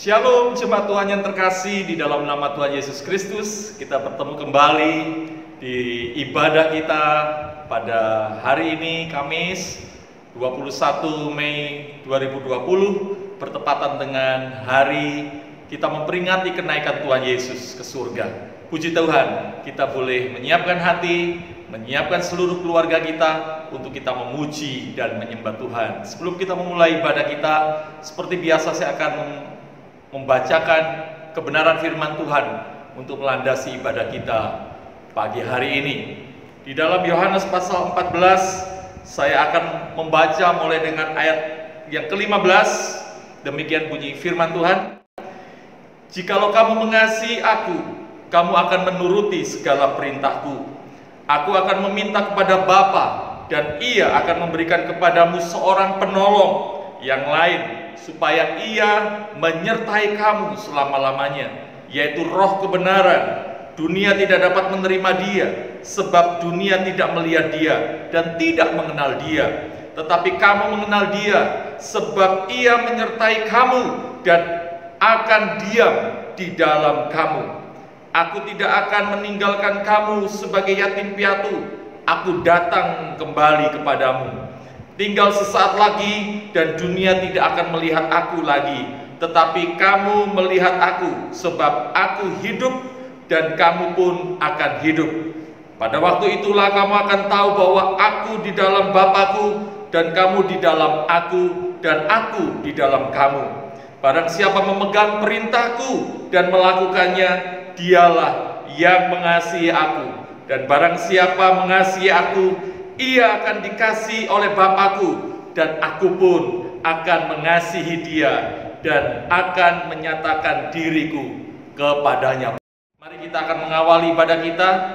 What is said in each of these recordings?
Shalom jemaat Tuhan yang terkasih, di dalam nama Tuhan Yesus Kristus kita bertemu kembali di ibadah kita pada hari ini, Kamis 21 Mei 2020, bertepatan dengan hari kita memperingati kenaikan Tuhan Yesus ke surga. Puji Tuhan, kita boleh menyiapkan hati, menyiapkan seluruh keluarga kita untuk kita memuji dan menyembah Tuhan. Sebelum kita memulai ibadah kita, seperti biasa saya akan membacakan kebenaran firman Tuhan untuk melandasi ibadah kita pagi hari ini. Di dalam Yohanes pasal 14, saya akan membaca mulai dengan ayat yang ke-15. Demikian bunyi firman Tuhan. Jikalau kamu mengasihi aku, kamu akan menuruti segala perintahku. Aku akan meminta kepada Bapa, dan Ia akan memberikan kepadamu seorang penolong yang lain, supaya Ia menyertai kamu selama-lamanya, yaitu Roh kebenaran. Dunia tidak dapat menerima Dia, sebab dunia tidak melihat Dia dan tidak mengenal Dia. Tetapi kamu mengenal Dia, sebab Ia menyertai kamu dan akan diam di dalam kamu. Aku tidak akan meninggalkan kamu sebagai yatim piatu. Aku datang kembali kepadamu. Tinggal sesaat lagi dan dunia tidak akan melihat aku lagi, tetapi kamu melihat aku, sebab aku hidup dan kamu pun akan hidup. Pada waktu itulah kamu akan tahu bahwa aku di dalam Bapa-Ku, dan kamu di dalam aku, dan aku di dalam kamu. Barang siapa memegang perintahku dan melakukannya, dialah yang mengasihi aku. Dan barang siapa mengasihi aku, ia akan dikasihi oleh Bapa-Ku, dan aku pun akan mengasihi dia dan akan menyatakan diriku kepadanya. Mari kita akan mengawali ibadah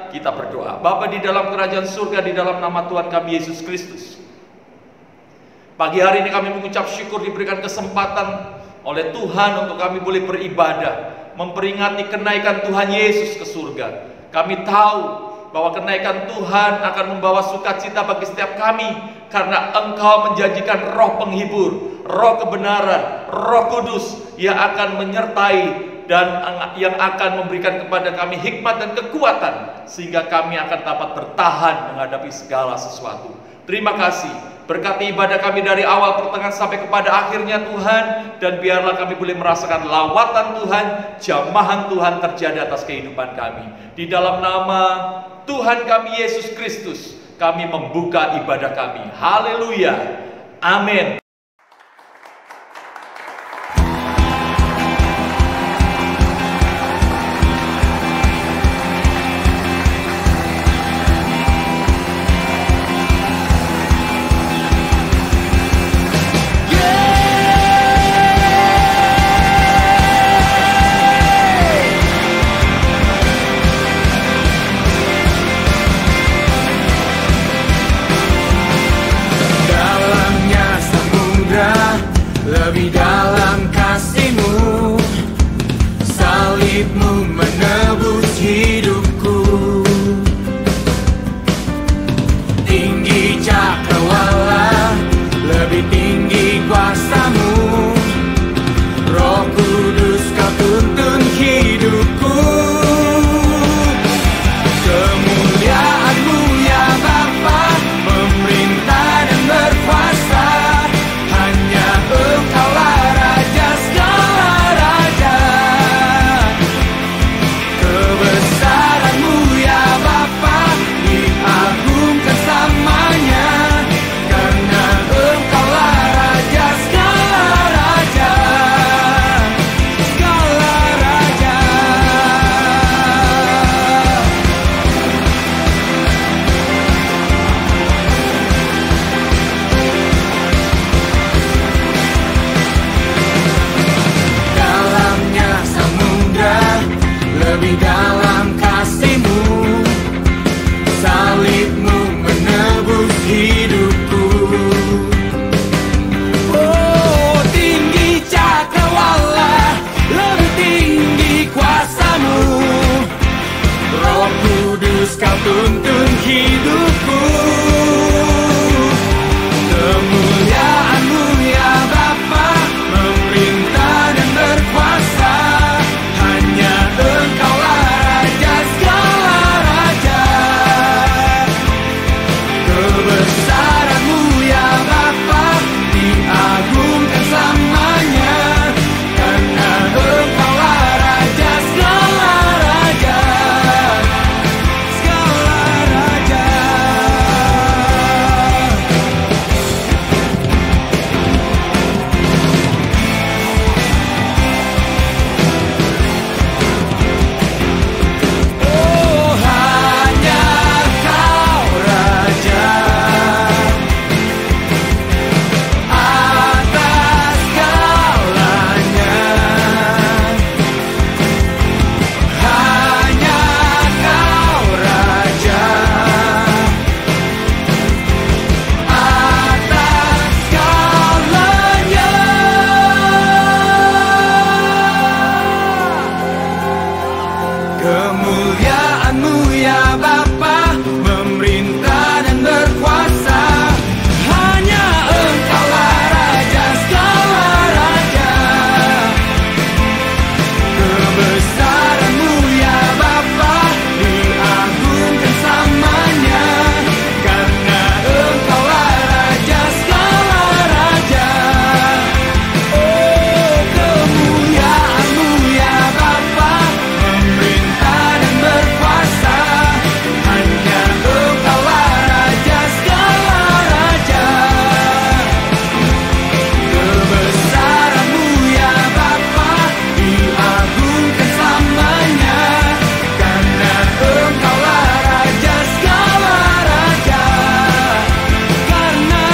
kita berdoa. Bapa di dalam kerajaan surga, di dalam nama Tuhan kami Yesus Kristus, pagi hari ini kami mengucap syukur diberikan kesempatan oleh Tuhan untuk kami boleh beribadah, memperingati kenaikan Tuhan Yesus ke surga. Kami tahu bahwa kenaikan Tuhan akan membawa sukacita bagi setiap kami, karena Engkau menjanjikan Roh penghibur, Roh kebenaran, Roh Kudus yang akan menyertai dan yang akan memberikan kepada kami hikmat dan kekuatan, sehingga kami akan dapat bertahan menghadapi segala sesuatu. Terima kasih, berkati ibadah kami dari awal pertengahan sampai kepada akhirnya Tuhan, dan biarlah kami boleh merasakan lawatan Tuhan, jamahan Tuhan terjadi atas kehidupan kami. Di dalam nama Tuhan kami Yesus Kristus, kami membuka ibadah kami. Haleluya. Amin. Lebih dalam kasih-Mu, salib-Mu menebus hidupku. Tinggi cakrawala, lebih tinggi kuasa-Mu. Roh Kudus Kau tuntun hidupku. Kemuliaan-Mu ya Bapa, memerintah dan berkuasa. Engkaulah Raja segala raja. Kebesaran-Mu ya Bapa, diagungkan selamanya, karena Engkaulah Raja segala raja. Segala raja. Lebih dalam kasih-Mu, salib-Mu menebus hidupku. Oh, tinggi cakrawala, lebih tinggi kuasa-Mu. Roh Kudus Kau tuntun hidupku. Kemuliaan-Mu ya Bapa, memerintah dan berkuasa. Kemuliaan-Mu ya Bapa, memerintah dan berkuasa. Hanya Engkaulah Raja segala raja. Kebesaran-Mu ya Bapa, diagungkan selamanya. Karena Engkaulah Raja segala raja. Oh, kemuliaan-Mu ya Bapa, memerintah dan berkuasa. Hanya Engkaulah Raja segala raja. Kebesaran-Mu ya Bapa, diagungkan selamanya. Karena Engkaulah Raja segala raja. Karena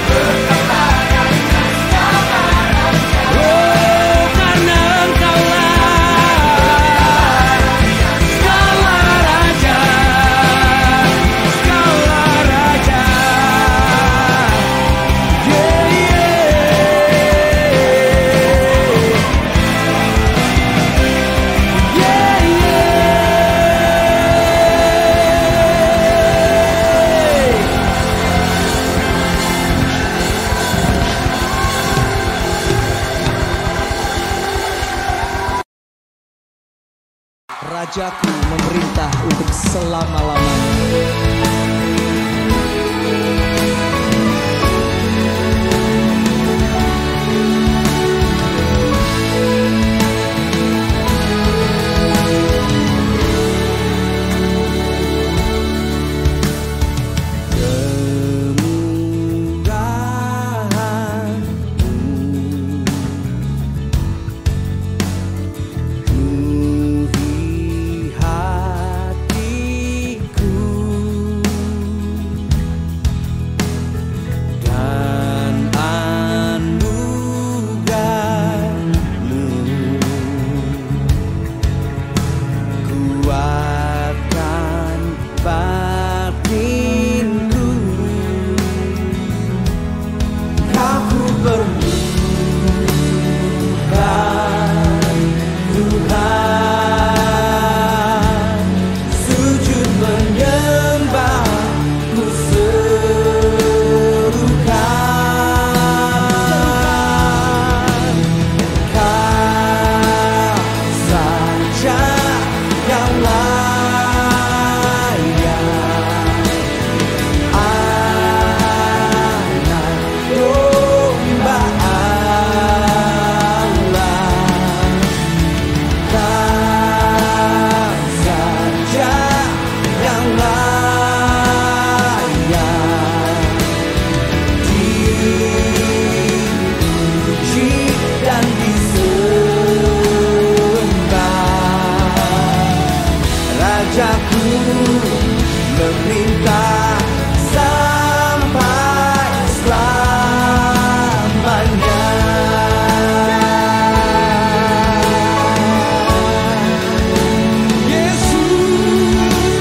Engkaulah Raja segala raja. Oh, karena Engkaulah segala raja. Segala raja. Yeah, yeah. Yeah, Rajaku memerintah untuk selama-lamanya. penuhi hatiku dan anugerah-Mu. Kuatkan batinku, Kau ku perlukan Tuhan. Sujud menyembah ku serukan. Kau saja yang layak, anak domba Allah. Kau saja yang layak dipuji dan disembah. Rajaku memerintah sampai selamanya. Yesus,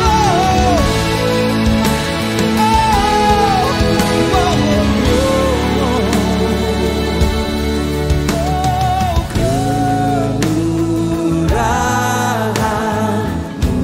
kemurahan-Mu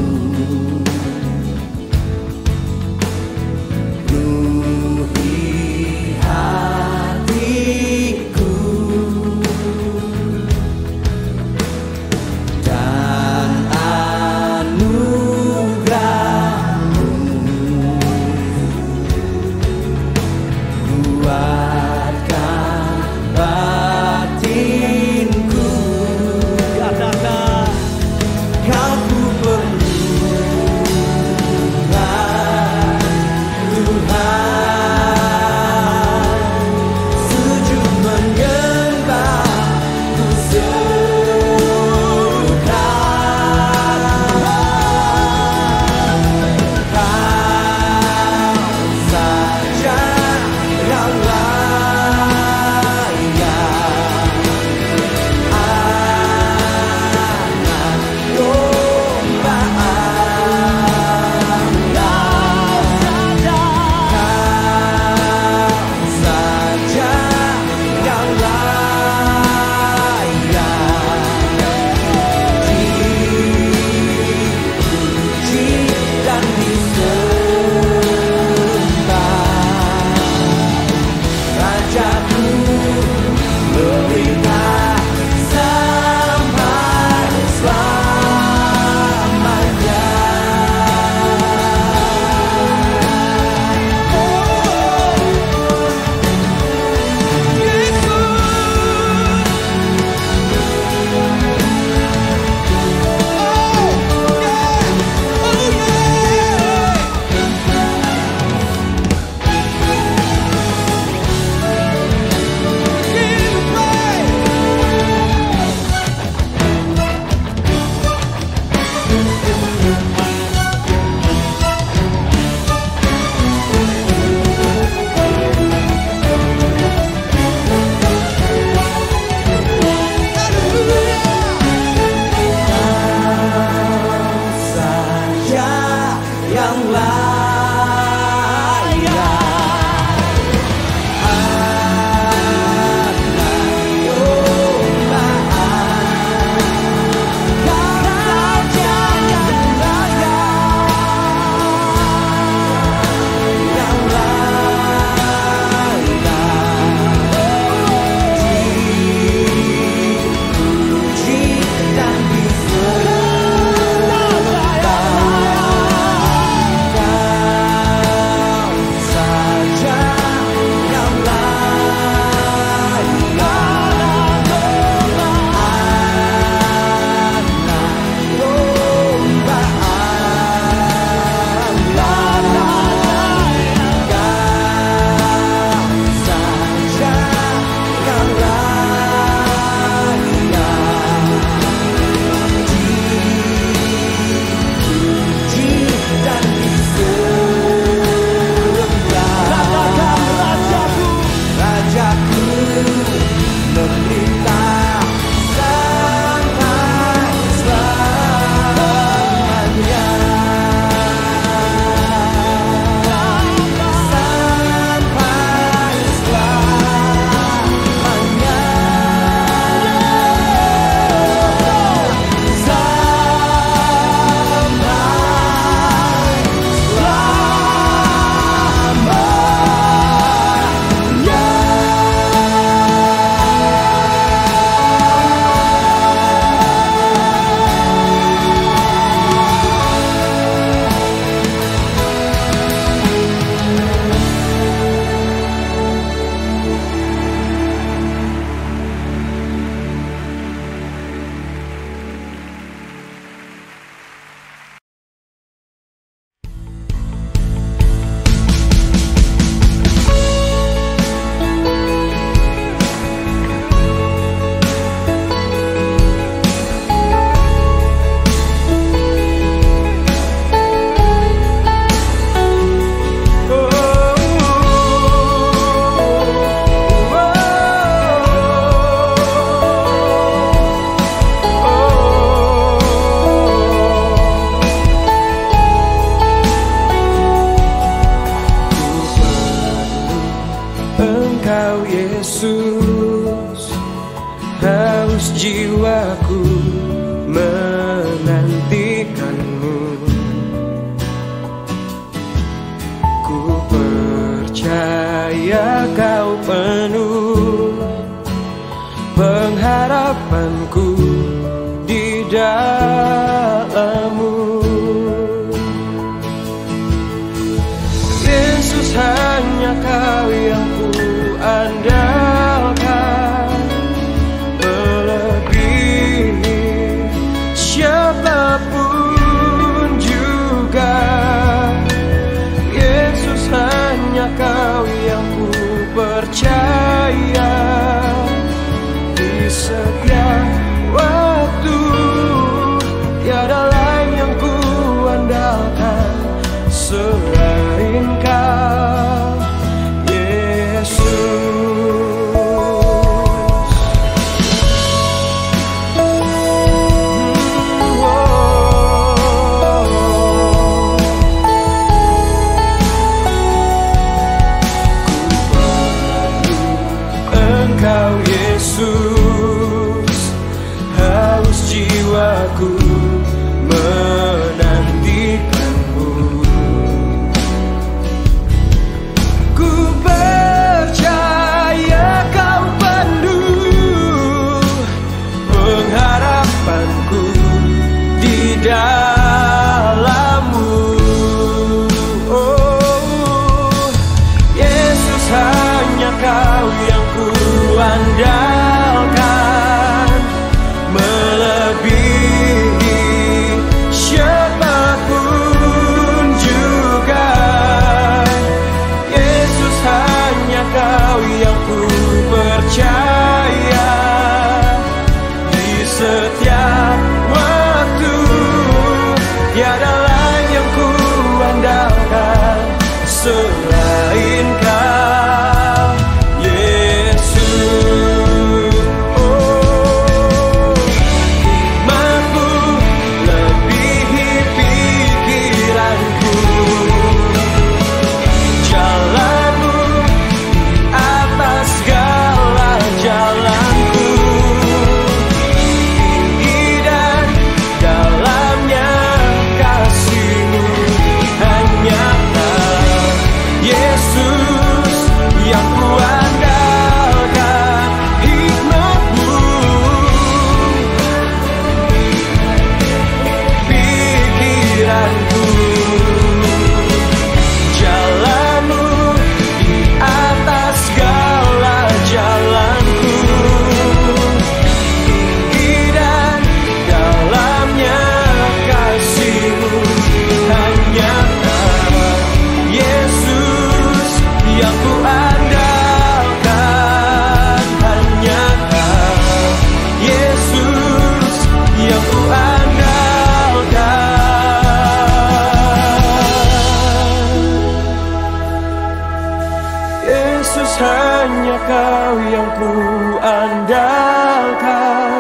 Kau yang ku andalkan,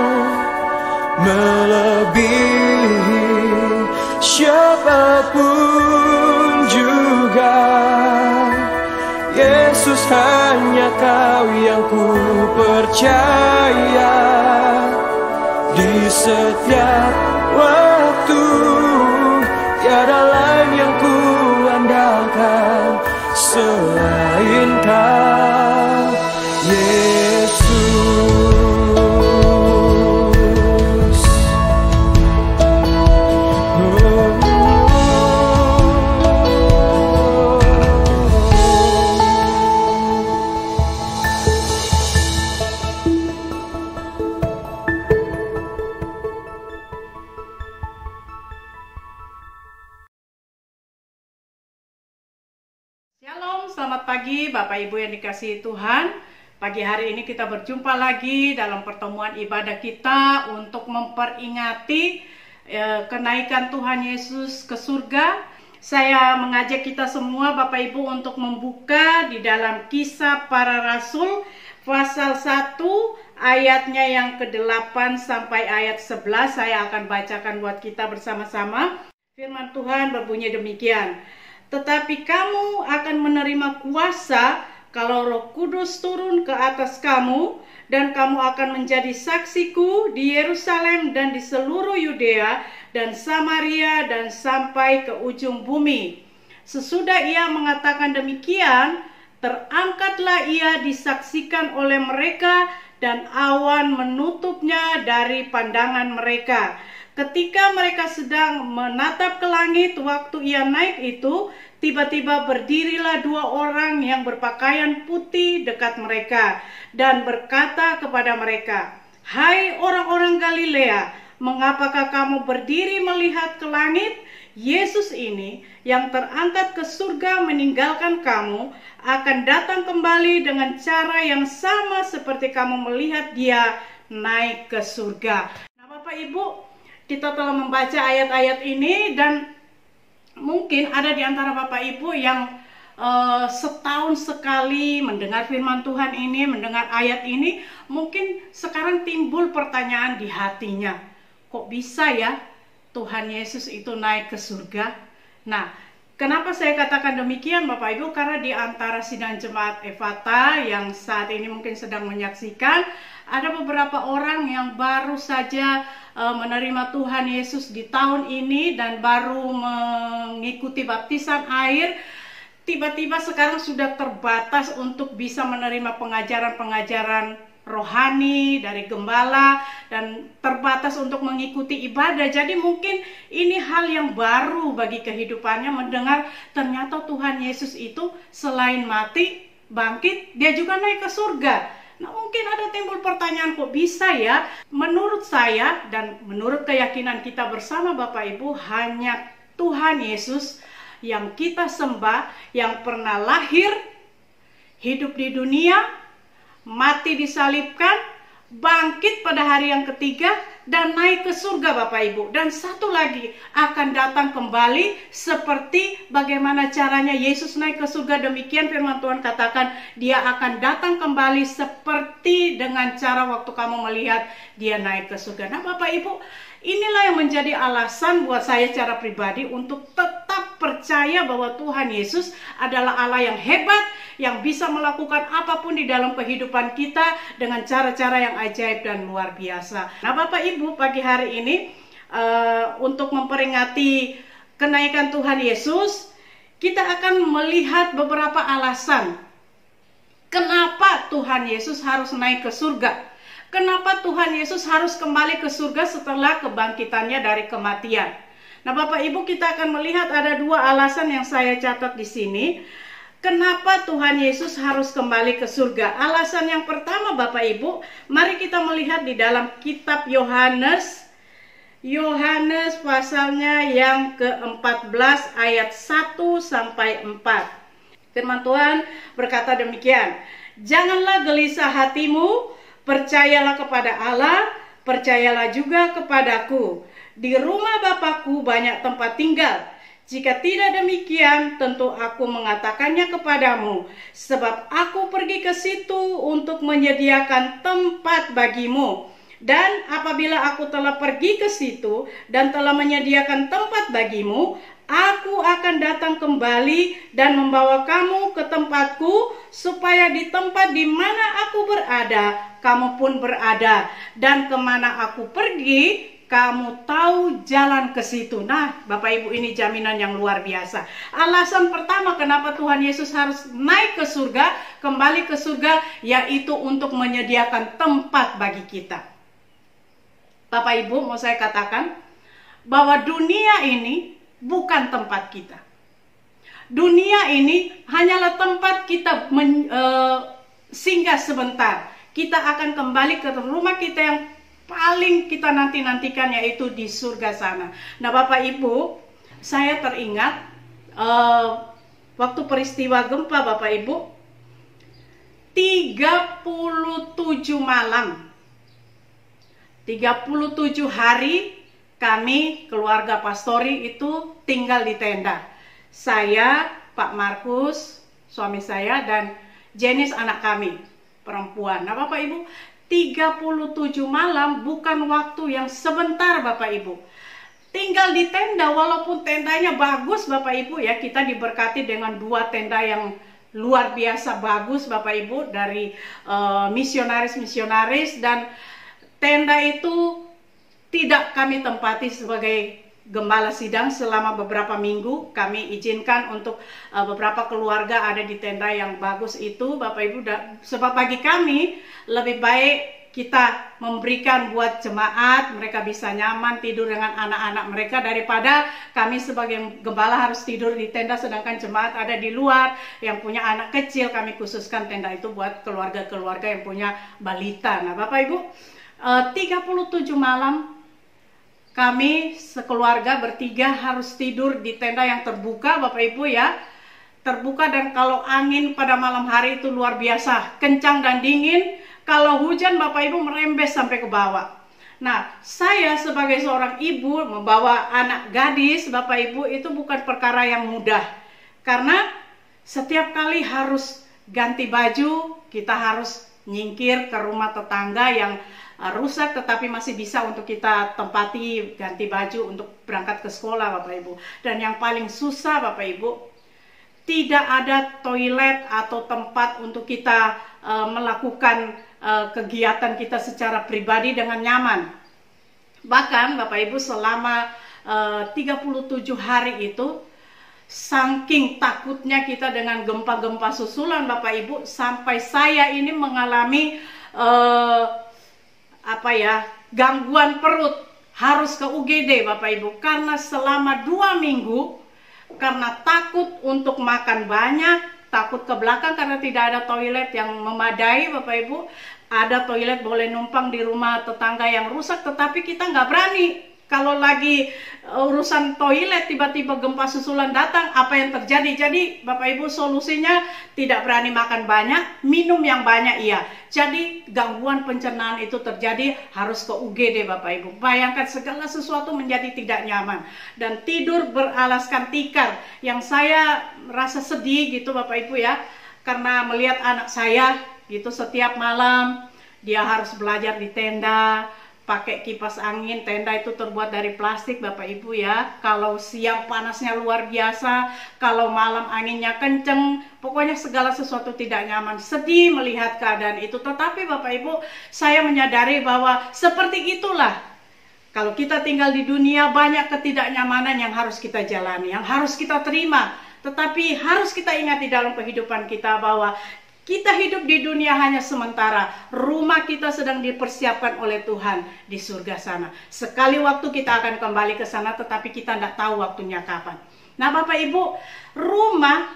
melebihi siapapun juga. Yesus, hanya Kau yang ku percaya. Di setiap waktu tiada lain yang ku andalkan selain Kau, Yesus. Shalom, selamat pagi Bapak Ibu yang dikasihi Tuhan. Pagi hari ini kita berjumpa lagi dalam pertemuan ibadah kita untuk memperingati kenaikan Tuhan Yesus ke surga. Saya mengajak kita semua Bapak Ibu untuk membuka di dalam Kisah Para Rasul pasal 1 ayatnya yang ke-8 sampai ayat 11. Saya akan bacakan buat kita bersama-sama. Firman Tuhan berbunyi demikian. Tetapi kamu akan menerima kuasa kalau Roh Kudus turun ke atas kamu, dan kamu akan menjadi saksiku di Yerusalem dan di seluruh Yudea dan Samaria dan sampai ke ujung bumi. Sesudah ia mengatakan demikian, terangkatlah ia disaksikan oleh mereka, dan awan menutupnya dari pandangan mereka. Ketika mereka sedang menatap ke langit waktu ia naik itu, tiba-tiba berdirilah dua orang yang berpakaian putih dekat mereka dan berkata kepada mereka, "Hai orang-orang Galilea, mengapakah kamu berdiri melihat ke langit? Yesus ini yang terangkat ke surga meninggalkan kamu akan datang kembali dengan cara yang sama seperti kamu melihat dia naik ke surga." Nah, Bapak Ibu, kita telah membaca ayat-ayat ini, dan mungkin ada di antara Bapak Ibu yang setahun sekali mendengar firman Tuhan ini, mendengar ayat ini, mungkin sekarang timbul pertanyaan di hatinya. Kok bisa ya Tuhan Yesus itu naik ke surga? Nah, kenapa saya katakan demikian Bapak Ibu? Karena di antara sidang jemaat Efata yang saat ini mungkin sedang menyaksikan, ada beberapa orang yang baru saja menerima Tuhan Yesus di tahun ini dan baru mengikuti baptisan air. Tiba-tiba sekarang sudah terbatas untuk bisa menerima pengajaran-pengajaran rohani dari gembala, dan terbatas untuk mengikuti ibadah. Jadi mungkin ini hal yang baru bagi kehidupannya mendengar ternyata Tuhan Yesus itu selain mati, bangkit, dia juga naik ke surga. Nah, mungkin ada timbul pertanyaan, kok bisa ya? Menurut saya dan menurut keyakinan kita bersama Bapak Ibu, hanya Tuhan Yesus yang kita sembah, yang pernah lahir, hidup di dunia, mati disalibkan, bangkit pada hari yang ketiga, dan naik ke surga Bapak Ibu. Dan satu lagi, akan datang kembali seperti bagaimana caranya Yesus naik ke surga. Demikian firman Tuhan katakan, dia akan datang kembali seperti dengan cara waktu kamu melihat dia naik ke surga. Nah Bapak Ibu, inilah yang menjadi alasan buat saya secara pribadi untuk tetap percaya bahwa Tuhan Yesus adalah Allah yang hebat, yang bisa melakukan apapun di dalam kehidupan kita dengan cara-cara yang ajaib dan luar biasa. Nah Bapak Ibu, pagi hari ini untuk memperingati kenaikan Tuhan Yesus, kita akan melihat beberapa alasan kenapa Tuhan Yesus harus naik ke surga. Kenapa Tuhan Yesus harus kembali ke surga setelah kebangkitannya dari kematian? Nah, Bapak Ibu, kita akan melihat ada dua alasan yang saya catat di sini. Kenapa Tuhan Yesus harus kembali ke surga? Alasan yang pertama Bapak Ibu, mari kita melihat di dalam kitab Yohanes pasalnya yang ke-14 ayat 1 sampai 4. Firman Tuhan berkata demikian, "Janganlah gelisah hatimu, percayalah kepada Allah, percayalah juga kepadaku. Di rumah Bapakku banyak tempat tinggal. Jika tidak demikian, tentu aku mengatakannya kepadamu, sebab aku pergi ke situ untuk menyediakan tempat bagimu. Dan apabila aku telah pergi ke situ dan telah menyediakan tempat bagimu, aku akan datang kembali dan membawa kamu ke tempatku, supaya di tempat di mana aku berada, kamu pun berada. Dan kemana aku pergi, kamu tahu jalan ke situ. Nah, Bapak Ibu, ini jaminan yang luar biasa. Alasan pertama kenapa Tuhan Yesus harus naik ke surga, kembali ke surga, yaitu untuk menyediakan tempat bagi kita. Bapak Ibu, mau saya katakan bahwa dunia ini bukan tempat kita. Dunia ini hanyalah tempat kita singgah sebentar. Kita akan kembali ke rumah kita yang paling kita nantikan, yaitu di surga sana. Nah, Bapak Ibu, saya teringat waktu peristiwa gempa, Bapak Ibu, 37 malam, 37 hari kami keluarga pastori itu tinggal di tenda. Saya, Pak Markus, suami saya, dan Jenis anak kami, perempuan. Nah, Bapak Ibu, 37 malam bukan waktu yang sebentar, Bapak Ibu. Tinggal di tenda, walaupun tendanya bagus, Bapak Ibu, ya, kita diberkati dengan 2 tenda yang luar biasa bagus, Bapak Ibu, dari misionaris-misionaris, dan tenda itu tidak kami tempati sebagai gembala sidang selama beberapa minggu. Kami izinkan untuk beberapa keluarga ada di tenda yang bagus itu, Bapak Ibu. Sebab bagi kami lebih baik kita memberikan buat jemaat, mereka bisa nyaman tidur dengan anak-anak mereka, daripada kami sebagai gembala harus tidur di tenda sedangkan jemaat ada di luar yang punya anak kecil. Kami khususkan tenda itu buat keluarga-keluarga yang punya balita. Nah, Bapak Ibu, 37 malam kami sekeluarga bertiga harus tidur di tenda yang terbuka, Bapak Ibu, ya. Terbuka, dan kalau angin pada malam hari itu luar biasa kencang dan dingin. Kalau hujan, Bapak Ibu, merembes sampai ke bawah. Nah, saya sebagai seorang ibu membawa anak gadis, Bapak Ibu, itu bukan perkara yang mudah. Karena setiap kali harus ganti baju, kita harus nyingkir ke rumah tetangga yang rusak tetapi masih bisa untuk kita tempati, ganti baju untuk berangkat ke sekolah, Bapak Ibu. Dan yang paling susah, Bapak Ibu, tidak ada toilet atau tempat untuk kita melakukan kegiatan kita secara pribadi dengan nyaman. Bahkan, Bapak Ibu, selama 37 hari itu, saking takutnya kita dengan gempa-gempa susulan, Bapak Ibu, sampai saya ini mengalami gangguan perut, harus ke UGD, Bapak Ibu, karena selama 2 minggu, karena takut untuk makan banyak, takut ke belakang karena tidak ada toilet yang memadai, Bapak Ibu. Ada toilet boleh numpang di rumah tetangga yang rusak, tetapi kita nggak berani. Kalau lagi urusan toilet, tiba-tiba gempa susulan datang, apa yang terjadi? Jadi Bapak Ibu, solusinya tidak berani makan banyak, minum yang banyak, iya. Jadi gangguan pencernaan itu terjadi, harus ke UGD, Bapak Ibu. Bayangkan segala sesuatu menjadi tidak nyaman. Dan tidur beralaskan tikar, yang saya rasa sedih gitu, Bapak Ibu, ya. Karena melihat anak saya gitu setiap malam, dia harus belajar di tenda, pakai kipas angin. Tenda itu terbuat dari plastik, Bapak Ibu, ya. Kalau siang panasnya luar biasa, kalau malam anginnya kenceng, pokoknya segala sesuatu tidak nyaman. Sedih melihat keadaan itu. Tetapi Bapak Ibu, saya menyadari bahwa seperti itulah, kalau kita tinggal di dunia, banyak ketidaknyamanan yang harus kita jalani, yang harus kita terima. Tetapi harus kita ingat di dalam kehidupan kita bahwa kita hidup di dunia hanya sementara. Rumah kita sedang dipersiapkan oleh Tuhan di surga sana. Sekali waktu kita akan kembali ke sana, tetapi kita tidak tahu waktunya kapan. Nah, Bapak Ibu, rumah,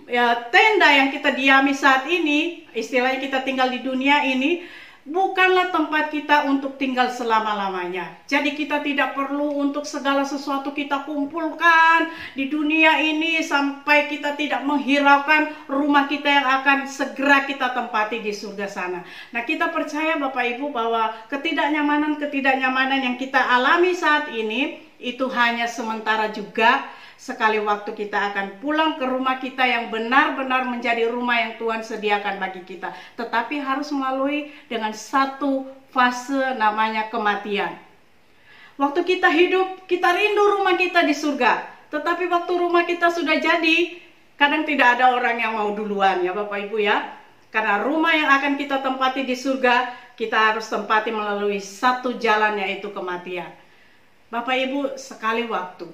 ya, tenda yang kita diami saat ini, istilahnya kita tinggal di dunia ini, bukanlah tempat kita untuk tinggal selama-lamanya. Jadi kita tidak perlu untuk segala sesuatu kita kumpulkan di dunia ini sampai kita tidak menghiraukan rumah kita yang akan segera kita tempati di surga sana. Nah, kita percaya Bapak Ibu bahwa ketidaknyamanan yang kita alami saat ini itu hanya sementara juga. sekali waktu kita akan pulang ke rumah kita yang benar-benar menjadi rumah yang Tuhan sediakan bagi kita. Tetapi harus melalui dengan satu fase namanya kematian. Waktu kita hidup, kita rindu rumah kita di surga. Tetapi waktu rumah kita sudah jadi, kadang tidak ada orang yang mau duluan ya Bapak Ibu ya. Karena rumah yang akan kita tempati di surga, kita harus tempati melalui satu jalan, yaitu kematian. Bapak Ibu, sekali waktu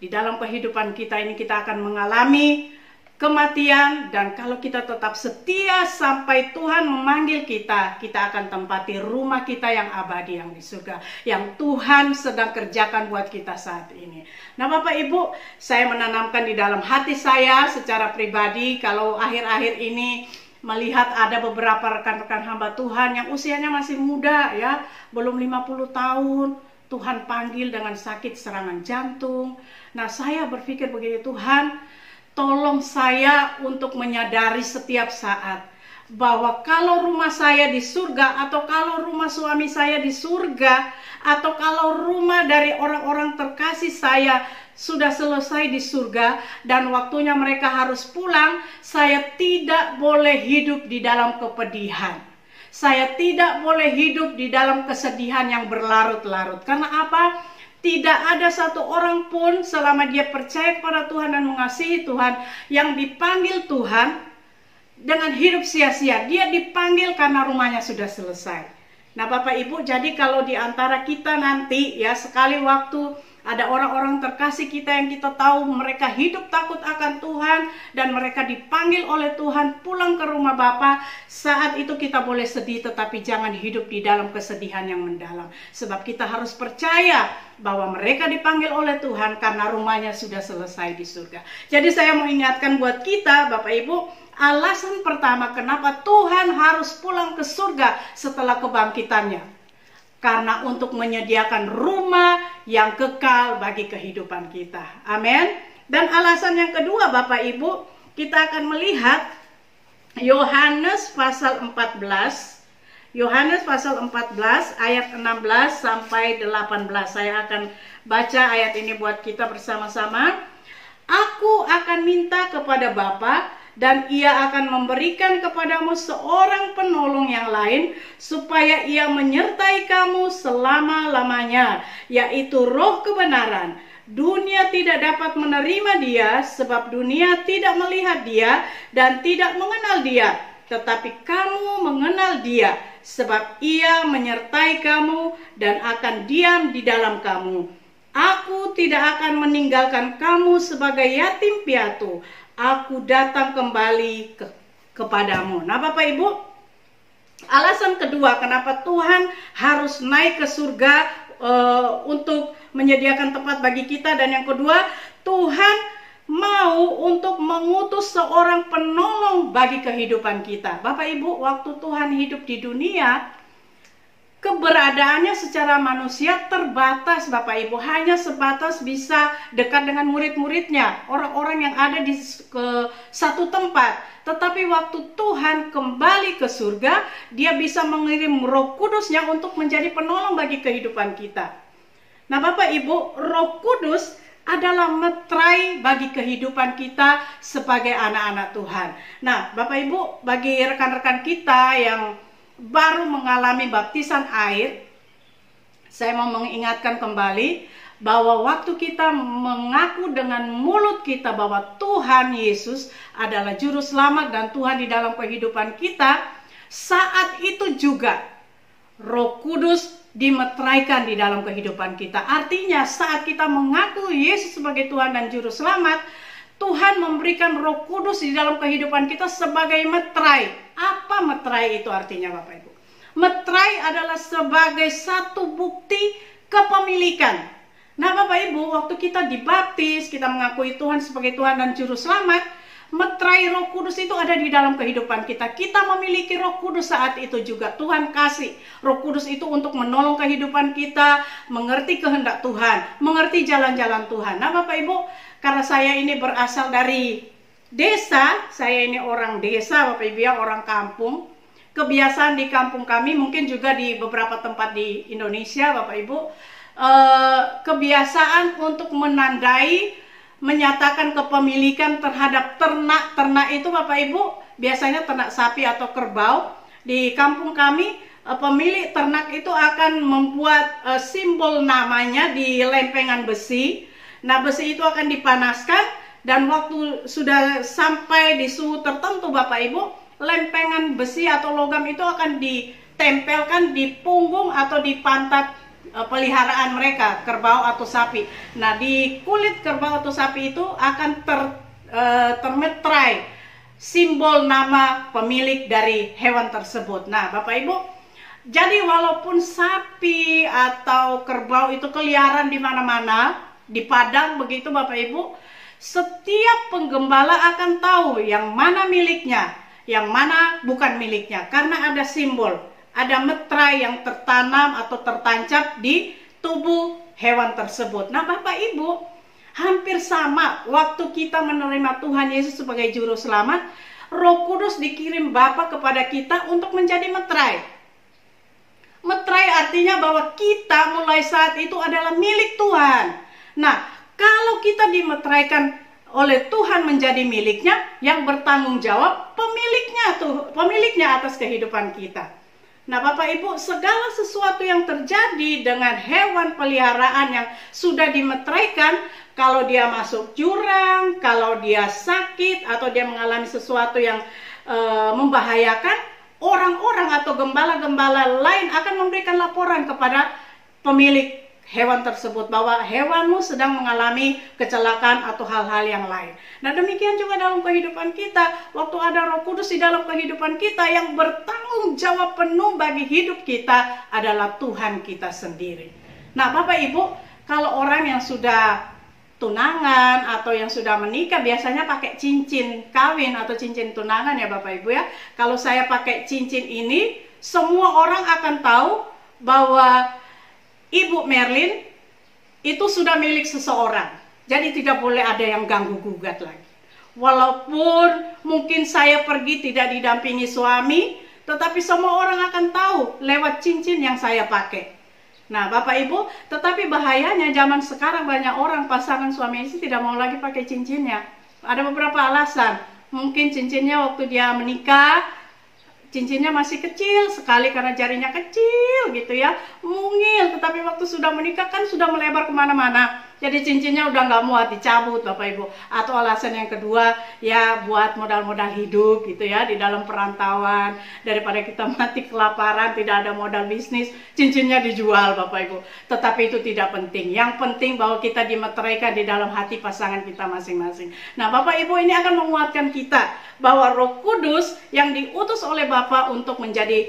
di dalam kehidupan kita ini kita akan mengalami kematian, dan kalau kita tetap setia sampai Tuhan memanggil kita, kita akan tempati rumah kita yang abadi yang di surga, yang Tuhan sedang kerjakan buat kita saat ini. Nah Bapak Ibu, saya menanamkan di dalam hati saya secara pribadi, kalau akhir-akhir ini melihat ada beberapa rekan-rekan hamba Tuhan yang usianya masih muda ya, belum 50 tahun, Tuhan panggil dengan sakit serangan jantung. Nah saya berpikir begini, Tuhan tolong saya untuk menyadari setiap saat bahwa kalau rumah saya di surga, atau kalau rumah suami saya di surga, atau kalau rumah dari orang-orang terkasih saya sudah selesai di surga dan waktunya mereka harus pulang, saya tidak boleh hidup di dalam kepedihan. Saya tidak boleh hidup di dalam kesedihan yang berlarut-larut. Karena apa? Tidak ada satu orang pun selama dia percaya kepada Tuhan dan mengasihi Tuhan yang dipanggil Tuhan dengan hidup sia-sia. Dia dipanggil karena rumahnya sudah selesai. Nah Bapak Ibu, jadi kalau di antara kita nanti ya sekali waktu ada orang-orang terkasih kita yang kita tahu mereka hidup takut akan Tuhan dan mereka dipanggil oleh Tuhan pulang ke rumah Bapa, saat itu kita boleh sedih, tetapi jangan hidup di dalam kesedihan yang mendalam. Sebab kita harus percaya bahwa mereka dipanggil oleh Tuhan karena rumahnya sudah selesai di surga. Jadi saya mau ingatkan buat kita Bapak Ibu, alasan pertama kenapa Tuhan harus pulang ke surga setelah kebangkitannya, karena untuk menyediakan rumah yang kekal bagi kehidupan kita. Amin. Dan alasan yang kedua Bapak Ibu, kita akan melihat Yohanes pasal 14. Yohanes pasal 14 ayat 16 sampai 18. Saya akan baca ayat ini buat kita bersama-sama. Aku akan minta kepada Bapa, dan ia akan memberikan kepadamu seorang penolong yang lain, supaya ia menyertai kamu selama-lamanya, yaitu Roh kebenaran. Dunia tidak dapat menerima dia, sebab dunia tidak melihat dia dan tidak mengenal dia. Tetapi kamu mengenal dia, sebab ia menyertai kamu dan akan diam di dalam kamu. Aku tidak akan meninggalkan kamu sebagai yatim piatu. Aku datang kembali kepadamu. Nah Bapak Ibu, alasan kedua kenapa Tuhan harus naik ke surga untuk menyediakan tempat bagi kita. Dan yang kedua, Tuhan mau untuk mengutus seorang penolong bagi kehidupan kita. Bapak Ibu, waktu Tuhan hidup di dunia, keberadaannya secara manusia terbatas Bapak Ibu, hanya sebatas bisa dekat dengan murid-muridnya, orang-orang yang ada di satu tempat. Tetapi waktu Tuhan kembali ke surga, dia bisa mengirim Roh Kudusnya untuk menjadi penolong bagi kehidupan kita. Nah Bapak Ibu, Roh Kudus adalah meterai bagi kehidupan kita sebagai anak-anak Tuhan. Nah Bapak Ibu, bagi rekan-rekan kita yang baru mengalami baptisan air, saya mau mengingatkan kembali bahwa waktu kita mengaku dengan mulut kita bahwa Tuhan Yesus adalah Juru Selamat dan Tuhan di dalam kehidupan kita, saat itu juga Roh Kudus dimeteraikan di dalam kehidupan kita. Artinya saat kita mengaku Yesus sebagai Tuhan dan Juru Selamat, Tuhan memberikan Roh Kudus di dalam kehidupan kita sebagai meterai. Apa meterai itu artinya Bapak Ibu? Meterai adalah sebagai satu bukti kepemilikan. Nah Bapak Ibu, waktu kita dibaptis, kita mengakui Tuhan sebagai Tuhan dan Juru Selamat, meterai Roh Kudus itu ada di dalam kehidupan kita. Kita memiliki Roh Kudus saat itu juga. Tuhan kasih Roh Kudus itu untuk menolong kehidupan kita, mengerti kehendak Tuhan, mengerti jalan-jalan Tuhan. Nah Bapak Ibu, karena saya ini berasal dari desa, saya ini orang desa Bapak Ibu ya, orang kampung. Kebiasaan di kampung kami, mungkin juga di beberapa tempat di Indonesia Bapak Ibu, kebiasaan untuk menandai, menyatakan kepemilikan terhadap ternak itu Bapak Ibu, biasanya ternak sapi atau kerbau. Di kampung kami, pemilik ternak itu akan membuat simbol namanya di lempengan besi. Nah, besi itu akan dipanaskan, dan waktu sudah sampai di suhu tertentu Bapak Ibu, lempengan besi atau logam itu akan ditempelkan di punggung atau di pantat peliharaan mereka, kerbau atau sapi. Nah, di kulit kerbau atau sapi itu akan termetrai simbol nama pemilik dari hewan tersebut. Nah, Bapak Ibu, jadi walaupun sapi atau kerbau itu keliaran di mana-mana, di padang begitu Bapak Ibu, setiap penggembala akan tahu yang mana miliknya, yang mana bukan miliknya, karena ada simbol, ada metrai yang tertanam atau tertancap di tubuh hewan tersebut. Nah, Bapak Ibu, hampir sama waktu kita menerima Tuhan Yesus sebagai juru selamat, Roh Kudus dikirim Bapa kepada kita untuk menjadi metrai. Metrai artinya bahwa kita mulai saat itu adalah milik Tuhan. Nah, kalau kita dimetraikan oleh Tuhan menjadi miliknya, yang bertanggung jawab pemiliknya atas kehidupan kita. Nah, Bapak Ibu, segala sesuatu yang terjadi dengan hewan peliharaan yang sudah dimetraikan, kalau dia masuk jurang, kalau dia sakit, atau dia mengalami sesuatu yang membahayakan, orang-orang atau gembala-gembala lain akan memberikan laporan kepada pemilik hewan tersebut bahwa hewanmu sedang mengalami kecelakaan atau hal-hal yang lain. Nah, demikian juga dalam kehidupan kita, waktu ada Roh Kudus di dalam kehidupan kita, yang bertanggung jawab penuh bagi hidup kita adalah Tuhan kita sendiri. Nah, Bapak Ibu, kalau orang yang sudah tunangan atau yang sudah menikah biasanya pakai cincin kawin atau cincin tunangan ya Bapak Ibu ya. Kalau saya pakai cincin ini, semua orang akan tahu bahwa Ibu Merlin itu sudah milik seseorang. Jadi tidak boleh ada yang ganggu-gugat lagi. Walaupun mungkin saya pergi tidak didampingi suami, tetapi semua orang akan tahu lewat cincin yang saya pakai. Nah, Bapak Ibu, tetapi bahayanya zaman sekarang banyak orang pasangan suami istri tidak mau lagi pakai cincinnya. Ada beberapa alasan. Mungkin cincinnya waktu dia menikah, cincinnya masih kecil sekali karena jarinya kecil gitu ya, mungil, tetapi waktu sudah menikah kan sudah melebar kemana-mana, jadi cincinnya udah nggak muat dicabut Bapak Ibu. Atau alasan yang kedua ya buat modal-modal hidup gitu ya, di dalam perantauan, daripada kita mati kelaparan tidak ada modal bisnis, cincinnya dijual Bapak Ibu. Tetapi itu tidak penting, yang penting bahwa kita dimeteraikan di dalam hati pasangan kita masing-masing. Nah, Bapak Ibu, ini akan menguatkan kita bahwa Roh Kudus yang diutus oleh Bapa untuk menjadi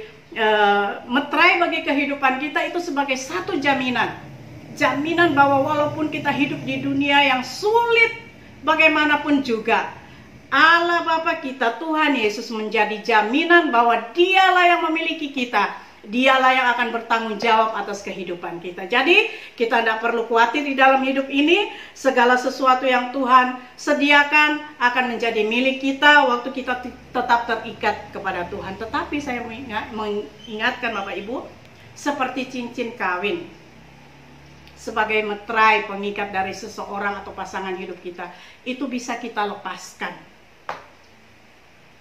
metrai bagi kehidupan kita itu sebagai satu jaminan bahwa walaupun kita hidup di dunia yang sulit bagaimanapun juga, Allah Bapa kita, Tuhan Yesus menjadi jaminan bahwa Dialah yang memiliki kita, Dialah yang akan bertanggung jawab atas kehidupan kita. Jadi kita tidak perlu khawatir di dalam hidup ini, segala sesuatu yang Tuhan sediakan akan menjadi milik kita waktu kita tetap terikat kepada Tuhan. Tetapi saya mengingatkan Bapak Ibu, seperti cincin kawin, sebagai metrai pengikat dari seseorang atau pasangan hidup kita, itu bisa kita lepaskan,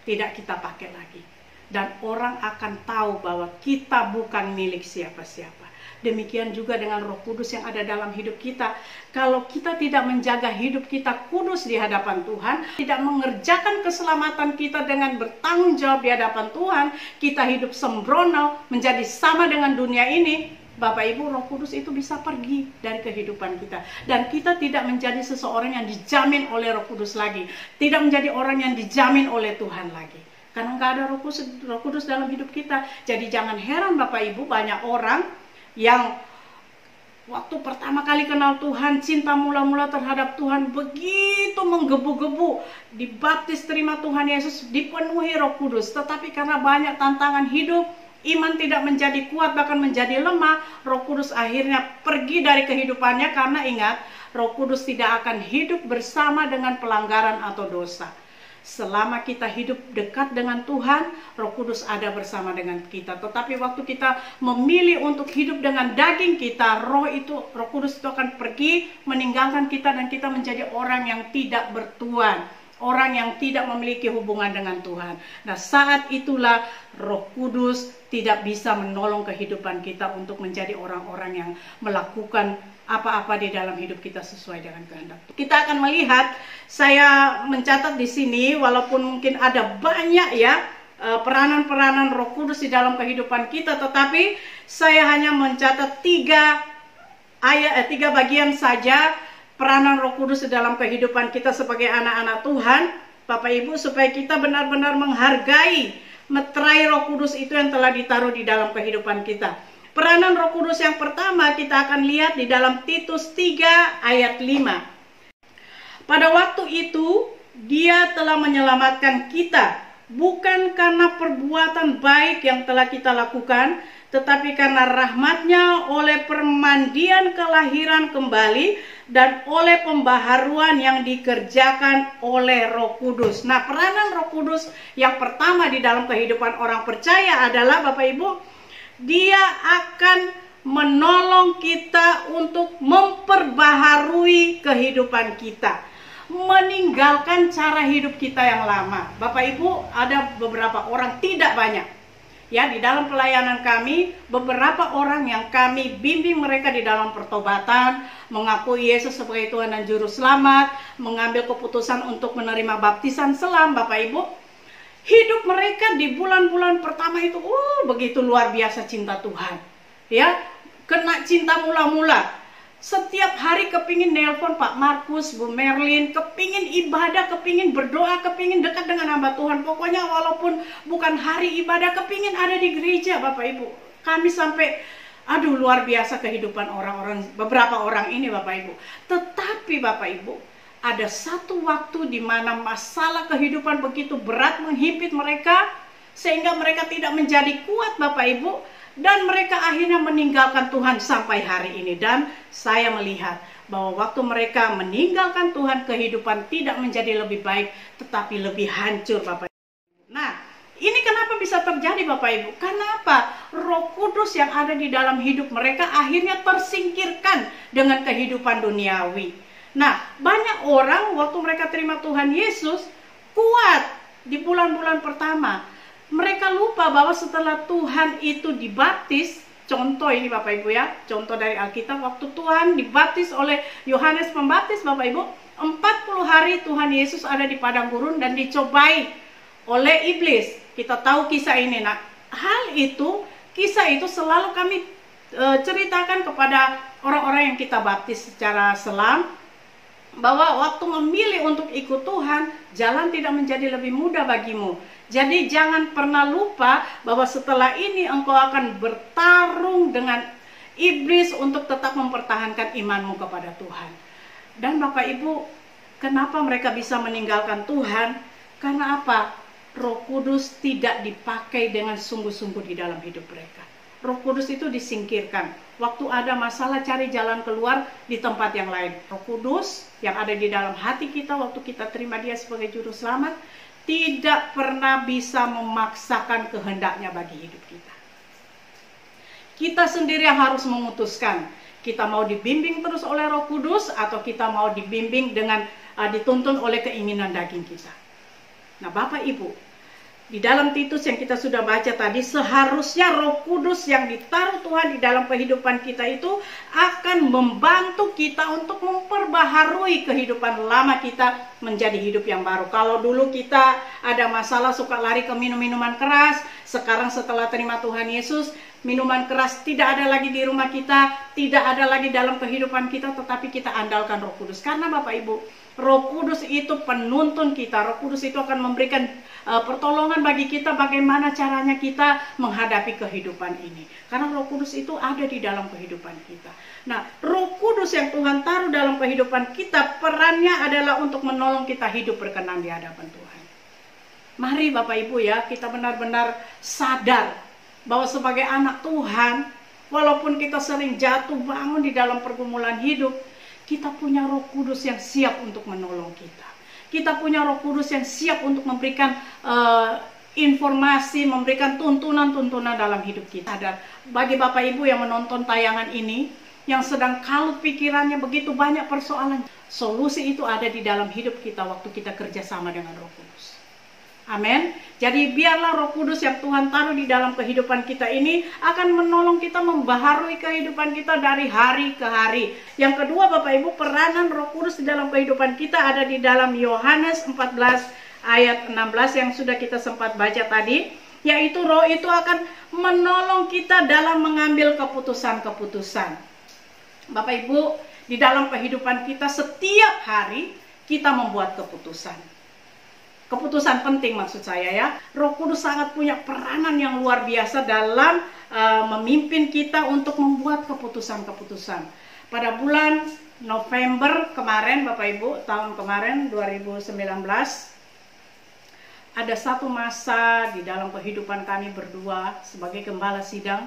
tidak kita pakai lagi, dan orang akan tahu bahwa kita bukan milik siapa-siapa. Demikian juga dengan Roh Kudus yang ada dalam hidup kita. Kalau kita tidak menjaga hidup kita kudus di hadapan Tuhan, tidak mengerjakan keselamatan kita dengan bertanggung jawab di hadapan Tuhan, kita hidup sembrono menjadi sama dengan dunia ini, Bapak Ibu, Roh Kudus itu bisa pergi dari kehidupan kita. Dan kita tidak menjadi seseorang yang dijamin oleh Roh Kudus lagi. Tidak menjadi orang yang dijamin oleh Tuhan lagi. Karena nggak ada Roh Kudus dalam hidup kita. Jadi jangan heran Bapak Ibu, banyak orang yang waktu pertama kali kenal Tuhan, cinta mula-mula terhadap Tuhan begitu menggebu-gebu, dibaptis, terima Tuhan Yesus, dipenuhi Roh Kudus. Tetapi karena banyak tantangan hidup, iman tidak menjadi kuat, bahkan menjadi lemah, Roh Kudus akhirnya pergi dari kehidupannya. Karena ingat, Roh Kudus tidak akan hidup bersama dengan pelanggaran atau dosa. selama kita hidup dekat dengan Tuhan, Roh Kudus ada bersama dengan kita. Tetapi waktu kita memilih untuk hidup dengan daging kita, Roh Kudus itu akan pergi meninggalkan kita dan kita menjadi orang yang tidak bertuan, orang yang tidak memiliki hubungan dengan Tuhan. Nah, saat itulah Roh Kudus tidak bisa menolong kehidupan kita untuk menjadi orang-orang yang melakukan apa-apa di dalam hidup kita sesuai dengan kehendak. Kita akan melihat, saya mencatat di sini, walaupun mungkin ada banyak ya peranan-peranan Roh Kudus di dalam kehidupan kita, tetapi saya hanya mencatat tiga bagian saja peranan Roh Kudus di dalam kehidupan kita sebagai anak-anak Tuhan, Bapak Ibu, supaya kita benar-benar menghargai meterai Roh Kudus itu yang telah ditaruh di dalam kehidupan kita. Peranan Roh Kudus yang pertama kita akan lihat di dalam Titus 3 ayat 5. Pada waktu itu Dia telah menyelamatkan kita, bukan karena perbuatan baik yang telah kita lakukan, tetapi karena rahmat-Nya oleh permandian kelahiran kembali dan oleh pembaharuan yang dikerjakan oleh Roh Kudus. Nah, peranan Roh Kudus yang pertama di dalam kehidupan orang percaya adalah, Bapak Ibu, Dia akan menolong kita untuk memperbaharui kehidupan kita, meninggalkan cara hidup kita yang lama. Bapak Ibu, ada beberapa orang, tidak banyak ya, di dalam pelayanan kami, beberapa orang yang kami bimbing mereka di dalam pertobatan, mengakui Yesus sebagai Tuhan dan Juru Selamat, mengambil keputusan untuk menerima baptisan selam. Bapak Ibu, hidup mereka di bulan-bulan pertama itu begitu luar biasa cinta Tuhan. Ya, kena cinta mula-mula. Setiap hari kepingin nelpon Pak Markus, Bu Merlin, kepingin ibadah, kepingin berdoa, kepingin dekat dengan hamba Tuhan. Pokoknya walaupun bukan hari ibadah, kepingin ada di gereja, Bapak Ibu. Kami sampai, luar biasa kehidupan orang-orang, beberapa orang ini, Bapak Ibu. Tetapi Bapak Ibu, ada satu waktu di mana masalah kehidupan begitu berat menghimpit mereka, sehingga mereka tidak menjadi kuat, Bapak Ibu, dan mereka akhirnya meninggalkan Tuhan sampai hari ini. Dan saya melihat bahwa waktu mereka meninggalkan Tuhan, kehidupan tidak menjadi lebih baik, tetapi lebih hancur, Bapak Ibu. Nah, ini kenapa bisa terjadi, Bapak Ibu? Karena apa? Roh Kudus yang ada di dalam hidup mereka akhirnya tersingkirkan dengan kehidupan duniawi. Nah, banyak orang waktu mereka terima Tuhan Yesus kuat di bulan-bulan pertama. Mereka lupa bahwa setelah Tuhan itu dibaptis, contoh ini Bapak Ibu ya, contoh dari Alkitab, waktu Tuhan dibaptis oleh Yohanes Pembaptis, Bapak Ibu, 40 hari Tuhan Yesus ada di padang gurun dan dicobai oleh iblis. Kita tahu kisah ini. Nah, kisah itu selalu kami ceritakan kepada orang-orang yang kita baptis secara selam, bahwa waktu memilih untuk ikut Tuhan, jalan tidak menjadi lebih mudah bagimu. Jadi jangan pernah lupa bahwa setelah ini engkau akan bertarung dengan iblis untuk tetap mempertahankan imanmu kepada Tuhan. Dan Bapak Ibu, kenapa mereka bisa meninggalkan Tuhan? Karena apa? Roh Kudus tidak dipakai dengan sungguh-sungguh di dalam hidup mereka. Roh Kudus itu disingkirkan. Waktu ada masalah, cari jalan keluar di tempat yang lain. Roh Kudus yang ada di dalam hati kita waktu kita terima Dia sebagai Juru Selamat, tidak pernah bisa memaksakan kehendaknya bagi hidup kita. Kita sendiri yang harus memutuskan, kita mau dibimbing terus oleh Roh Kudus atau kita mau dibimbing dengan dituntun oleh keinginan daging kita. Nah, Bapak Ibu, di dalam Titus yang kita sudah baca tadi, seharusnya Roh Kudus yang ditaruh Tuhan di dalam kehidupan kita itu akan membantu kita untuk memperbaharui kehidupan lama kita menjadi hidup yang baru. Kalau dulu kita ada masalah suka lari ke minuman keras, sekarang setelah terima Tuhan Yesus, minuman keras tidak ada lagi di rumah kita, tidak ada lagi dalam kehidupan kita, tetapi kita andalkan Roh Kudus. Karena Bapak Ibu, Roh Kudus itu penuntun kita. Roh Kudus itu akan memberikan pertolongan bagi kita bagaimana caranya kita menghadapi kehidupan ini. Karena Roh Kudus itu ada di dalam kehidupan kita. Nah, Roh Kudus yang Tuhan taruh dalam kehidupan kita, perannya adalah untuk menolong kita hidup berkenan di hadapan Tuhan. Mari Bapak Ibu ya, kita benar-benar sadar bahwa sebagai anak Tuhan, walaupun kita sering jatuh bangun di dalam pergumulan hidup, kita punya Roh Kudus yang siap untuk menolong kita. Kita punya Roh Kudus yang siap untuk memberikan informasi, memberikan tuntunan-tuntunan dalam hidup kita. Dan bagi Bapak Ibu yang menonton tayangan ini, yang sedang kalut pikirannya begitu banyak persoalan, solusi itu ada di dalam hidup kita waktu kita kerjasama dengan Roh Kudus. Amin. Jadi biarlah Roh Kudus yang Tuhan taruh di dalam kehidupan kita ini akan menolong kita membaharui kehidupan kita dari hari ke hari. Yang kedua Bapak Ibu, peranan Roh Kudus di dalam kehidupan kita ada di dalam Yohanes 14 ayat 16 yang sudah kita sempat baca tadi. Yaitu Roh itu akan menolong kita dalam mengambil keputusan-keputusan. Bapak Ibu, di dalam kehidupan kita setiap hari kita membuat keputusan. Keputusan penting maksud saya ya. Roh Kudus sangat punya peranan yang luar biasa dalam memimpin kita untuk membuat keputusan-keputusan. Pada bulan November kemarin Bapak Ibu, tahun kemarin 2019, ada satu masa di dalam kehidupan kami berdua sebagai gembala sidang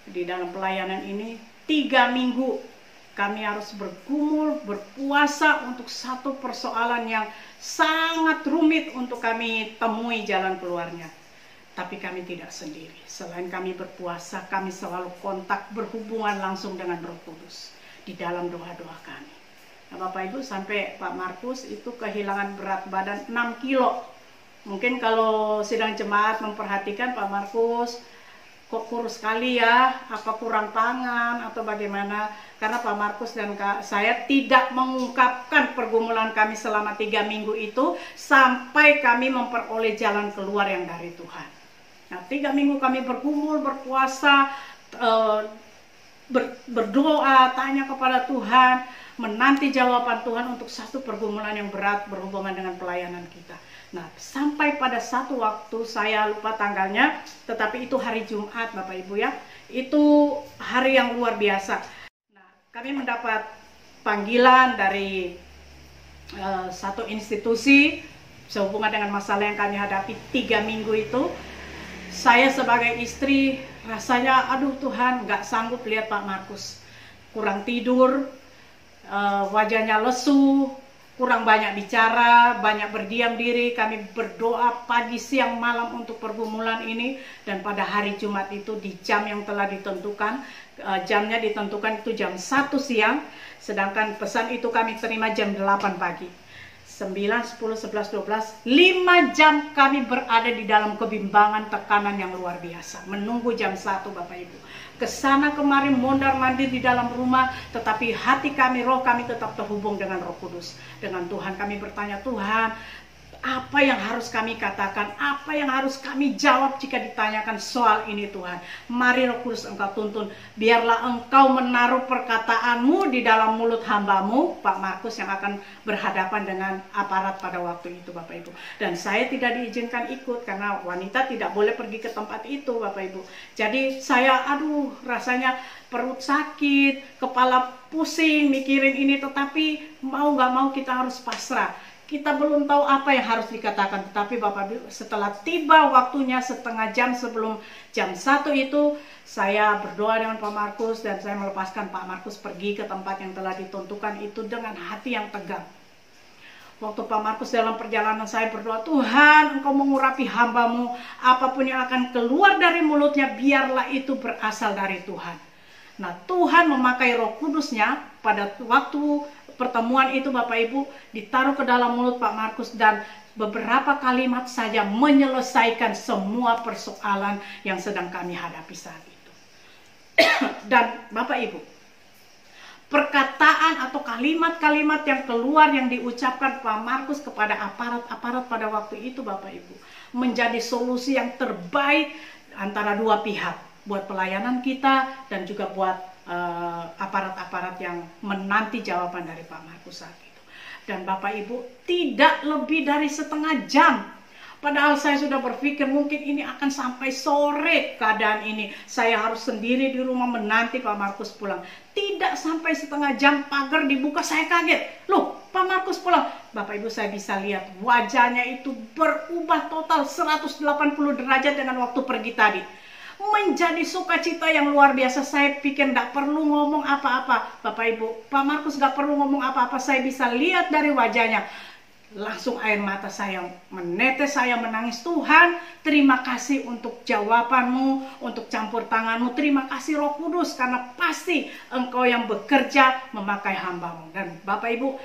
di dalam pelayanan ini, 3 minggu kami harus bergumul, berpuasa untuk satu persoalan yang sangat rumit untuk kami temui jalan keluarnya. Tapi kami tidak sendiri. Selain kami berpuasa, kami selalu kontak, berhubungan langsung dengan Roh Kudus di dalam doa-doa kami. Nah, Bapak Ibu, sampai Pak Markus itu kehilangan berat badan 6 kilo. Mungkin kalau sidang jemaat memperhatikan, Pak Markus kok kurus sekali ya, apa kurang tangan atau bagaimana? Karena Pak Markus dan saya tidak mengungkapkan pergumulan kami selama 3 minggu itu sampai kami memperoleh jalan keluar yang dari Tuhan. Nah, 3 minggu kami bergumul, berpuasa, berdoa, tanya kepada Tuhan, menanti jawaban Tuhan untuk satu pergumulan yang berat berhubungan dengan pelayanan kita. Nah, sampai pada satu waktu, saya lupa tanggalnya, tetapi itu hari Jumat Bapak Ibu ya, itu hari yang luar biasa. Nah, kami mendapat panggilan dari satu institusi sehubungan dengan masalah yang kami hadapi 3 minggu itu. Saya sebagai istri rasanya, aduh Tuhan, nggak sanggup lihat Pak Markus kurang tidur, wajahnya lesu, kurang banyak bicara, banyak berdiam diri. Kami berdoa pagi, siang, malam untuk pergumulan ini. Dan pada hari Jumat itu di jam yang telah ditentukan, jamnya ditentukan itu jam 1 siang. Sedangkan pesan itu kami terima jam 8 pagi. 9, 10, 11, 12, 5 jam kami berada di dalam kebimbangan, tekanan yang luar biasa. Menunggu jam 1 Bapak Ibu. Kesana kemari mondar-mandir di dalam rumah, tetapi hati kami, roh kami tetap terhubung dengan Roh Kudus, dengan Tuhan. Kami bertanya, Tuhan, apa yang harus kami katakan, apa yang harus kami jawab jika ditanyakan soal ini Tuhan. Mari Roh Kudus Engkau tuntun, biarlah Engkau menaruh perkataanmu di dalam mulut hambamu, Pak Markus, yang akan berhadapan dengan aparat pada waktu itu Bapak Ibu. Dan saya tidak diizinkan ikut karena wanita tidak boleh pergi ke tempat itu Bapak Ibu. Jadi saya rasanya perut sakit, kepala pusing mikirin ini, tetapi mau gak mau kita harus pasrah. Kita belum tahu apa yang harus dikatakan, tetapi Bapak Ibu, setelah tiba waktunya setengah jam sebelum jam 1 itu, saya berdoa dengan Pak Markus dan saya melepaskan Pak Markus pergi ke tempat yang telah ditentukan itu dengan hati yang tegang. Waktu Pak Markus dalam perjalanan saya berdoa, Tuhan, Engkau mengurapi hambamu, apapun yang akan keluar dari mulutnya, biarlah itu berasal dari Tuhan. Nah, Tuhan memakai Roh Kudusnya pada waktu pertemuan itu Bapak Ibu, ditaruh ke dalam mulut Pak Markus dan beberapa kalimat saja menyelesaikan semua persoalan yang sedang kami hadapi saat itu. Dan Bapak Ibu, perkataan atau kalimat-kalimat yang keluar yang diucapkan Pak Markus kepada aparat-aparat pada waktu itu Bapak Ibu, menjadi solusi yang terbaik antara dua pihak, buat pelayanan kita dan juga buat aparat-aparat yang menanti jawaban dari Pak Markus saat itu. Dan Bapak Ibu, tidak lebih dari setengah jam. Padahal saya sudah berpikir mungkin ini akan sampai sore keadaan ini. Saya harus sendiri di rumah menanti Pak Markus pulang. Tidak sampai setengah jam pagar dibuka, saya kaget. Loh, Pak Markus pulang. Bapak Ibu, saya bisa lihat wajahnya itu berubah total 180 derajat dengan waktu pergi tadi. Menjadi sukacita yang luar biasa. Saya pikir gak perlu ngomong apa-apa Bapak Ibu. Pak Markus gak perlu ngomong apa-apa. Saya bisa lihat dari wajahnya. langsung air mata saya menetes, saya menangis. Tuhan, terima kasih untuk jawabanmu, untuk campur tanganmu. Terima kasih Roh Kudus, karena pasti Engkau yang bekerja memakai hamba-Mu. Dan Bapak Ibu,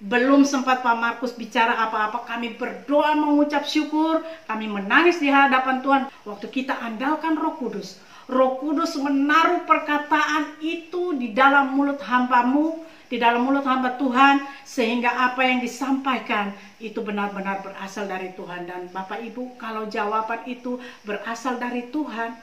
belum sempat Pak Markus bicara apa-apa, kami berdoa mengucap syukur, kami menangis di hadapan Tuhan. Waktu kita andalkan Roh Kudus, Roh Kudus menaruh perkataan itu di dalam mulut hamba-Mu, di dalam mulut hamba Tuhan, sehingga apa yang disampaikan itu benar-benar berasal dari Tuhan. Dan Bapak Ibu, kalau jawaban itu berasal dari Tuhan,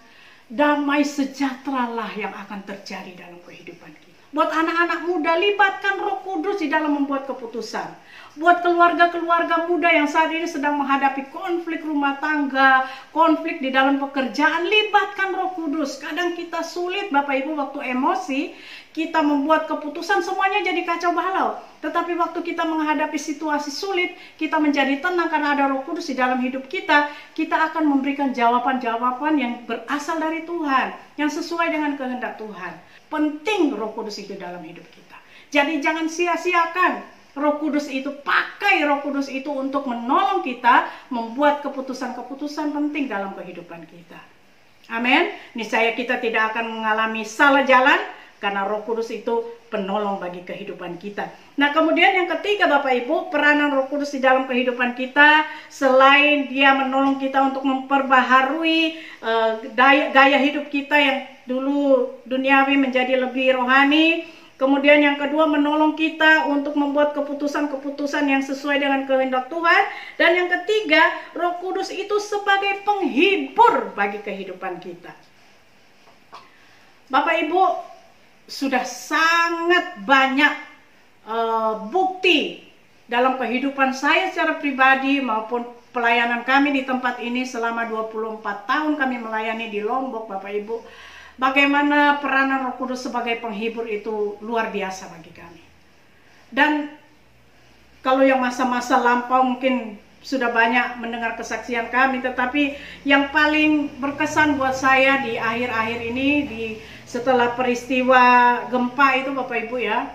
damai sejahteralah yang akan terjadi dalam kehidupan kita. Buat anak-anak muda, libatkan Roh Kudus di dalam membuat keputusan. Buat keluarga-keluarga muda yang saat ini sedang menghadapi konflik rumah tangga, konflik di dalam pekerjaan, libatkan Roh Kudus. Kadang kita sulit Bapak Ibu, waktu emosi, kita membuat keputusan semuanya jadi kacau balau. Tetapi waktu kita menghadapi situasi sulit, kita menjadi tenang karena ada Roh Kudus di dalam hidup kita. Kita akan memberikan jawaban-jawaban yang berasal dari Tuhan, yang sesuai dengan kehendak Tuhan. Penting Roh Kudus itu dalam hidup kita. Jadi jangan sia-siakan Roh Kudus itu, pakai Roh Kudus itu untuk menolong kita membuat keputusan-keputusan penting dalam kehidupan kita. Amin. Niscaya kita tidak akan mengalami salah jalan, karena Roh Kudus itu penolong bagi kehidupan kita. Nah, kemudian yang ketiga Bapak Ibu, peranan Roh Kudus di dalam kehidupan kita, selain dia menolong kita untuk memperbaharui gaya hidup kita yang dulu duniawi menjadi lebih rohani. Kemudian yang kedua, menolong kita untuk membuat keputusan-keputusan yang sesuai dengan kehendak Tuhan. Dan yang ketiga, Roh Kudus itu sebagai penghibur bagi kehidupan kita. Bapak Ibu, sudah sangat banyak bukti dalam kehidupan saya secara pribadi maupun pelayanan kami di tempat ini selama 24 tahun kami melayani di Lombok, Bapak Ibu. Bagaimana peranan Roh Kudus sebagai penghibur itu luar biasa bagi kami. Dan kalau yang masa-masa lampau mungkin sudah banyak mendengar kesaksian kami, tetapi yang paling berkesan buat saya di akhir-akhir ini, setelah peristiwa gempa itu Bapak Ibu ya,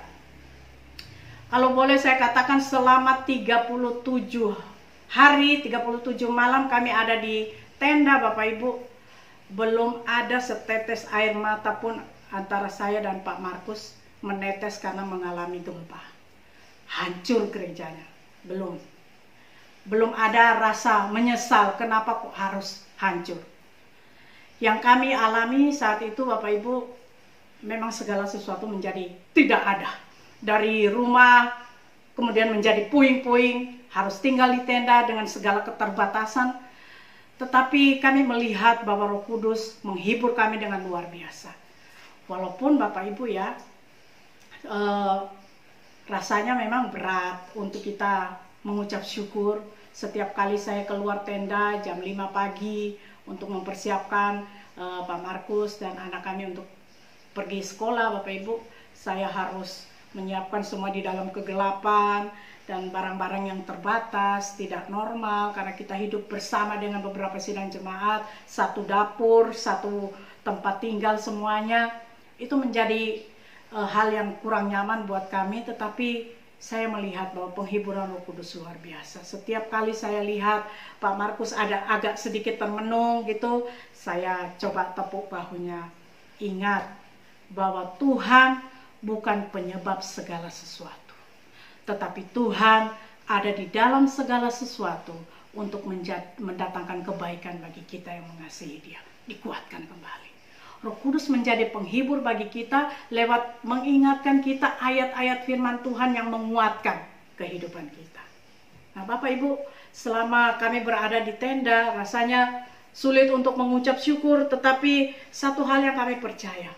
kalau boleh saya katakan selama 37 hari, 37 malam kami ada di tenda Bapak Ibu, belum ada setetes air mata pun antara saya dan Pak Markus menetes karena mengalami gempa. Hancur gerejanya, belum ada rasa menyesal kenapa kok harus hancur. Yang kami alami saat itu Bapak Ibu, memang segala sesuatu menjadi tidak ada. Dari rumah kemudian menjadi puing-puing, harus tinggal di tenda dengan segala keterbatasan. Tetapi kami melihat bahwa Roh Kudus menghibur kami dengan luar biasa. Walaupun Bapak Ibu ya, rasanya memang berat untuk kita mengucap syukur. Setiap kali saya keluar tenda jam 5 pagi untuk mempersiapkan Pak Markus dan anak kami untuk pergi sekolah Bapak Ibu, saya harus menyiapkan semua di dalam kegelapan dan barang-barang yang terbatas, tidak normal, karena kita hidup bersama dengan beberapa sidang jemaat, satu dapur, satu tempat tinggal semuanya. Itu menjadi hal yang kurang nyaman buat kami, tetapi saya melihat bahwa penghiburan Roh Kudus luar biasa. Setiap kali saya lihat Pak Markus ada agak sedikit termenung gitu, saya coba tepuk bahunya. Ingat bahwa Tuhan bukan penyebab segala sesuatu, tetapi Tuhan ada di dalam segala sesuatu untuk mendatangkan kebaikan bagi kita yang mengasihi Dia. Dikuatkan kembali. Roh Kudus menjadi penghibur bagi kita lewat mengingatkan kita ayat-ayat firman Tuhan yang menguatkan kehidupan kita. Nah Bapak Ibu, selama kami berada di tenda, rasanya sulit untuk mengucap syukur, tetapi satu hal yang kami percaya,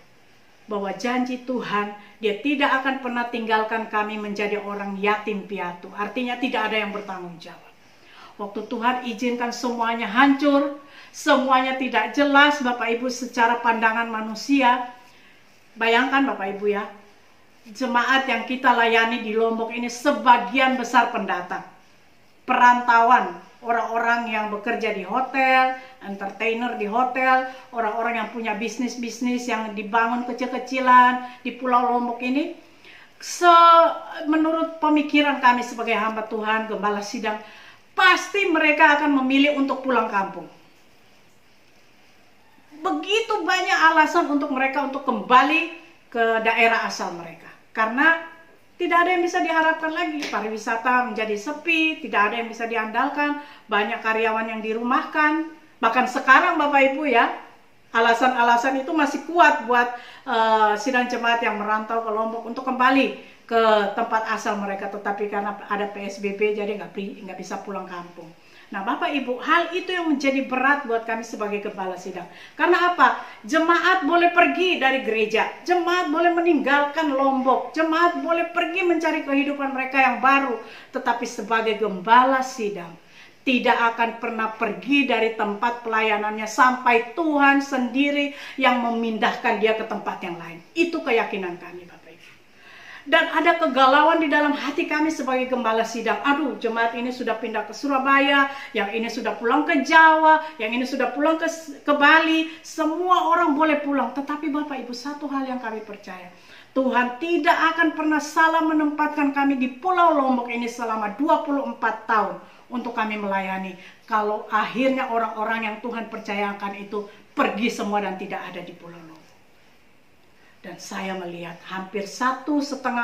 bahwa janji Tuhan, Dia tidak akan pernah tinggalkan kami menjadi orang yatim piatu. Artinya tidak ada yang bertanggung jawab. Waktu Tuhan izinkan semuanya hancur, semuanya tidak jelas Bapak Ibu secara pandangan manusia. Bayangkan Bapak Ibu ya, jemaat yang kita layani di Lombok ini sebagian besar pendatang, perantauan, orang-orang yang bekerja di hotel, entertainer di hotel, orang-orang yang punya bisnis-bisnis yang dibangun kecil-kecilan di Pulau Lombok ini. menurut pemikiran kami sebagai hamba Tuhan, gembala sidang, pasti mereka akan memilih untuk pulang kampung. Begitu banyak alasan untuk mereka untuk kembali ke daerah asal mereka. Karena tidak ada yang bisa diharapkan lagi. Pariwisata menjadi sepi, tidak ada yang bisa diandalkan, banyak karyawan yang dirumahkan. Bahkan sekarang Bapak Ibu ya, alasan-alasan itu masih kuat buat sidang jemaat yang merantau ke Lombok untuk kembali ke tempat asal mereka. Tetapi karena ada PSBB jadi nggak bisa pulang kampung. Nah Bapak Ibu, hal itu yang menjadi berat buat kami sebagai gembala sidang. Karena apa? Jemaat boleh pergi dari gereja, jemaat boleh meninggalkan Lombok, jemaat boleh pergi mencari kehidupan mereka yang baru. Tetapi sebagai gembala sidang, tidak akan pernah pergi dari tempat pelayanannya sampai Tuhan sendiri yang memindahkan dia ke tempat yang lain. Itu keyakinan kami Bapak Ibu. Dan ada kegalauan di dalam hati kami sebagai gembala sidang. Aduh, jemaat ini sudah pindah ke Surabaya, yang ini sudah pulang ke Jawa, yang ini sudah pulang ke Bali. Semua orang boleh pulang. Tetapi Bapak Ibu, satu hal yang kami percaya, Tuhan tidak akan pernah salah menempatkan kami di Pulau Lombok ini selama 24 tahun untuk kami melayani. Kalau akhirnya orang-orang yang Tuhan percayakan itu pergi semua dan tidak ada di Pulau Lombok. Dan saya melihat hampir 1,5,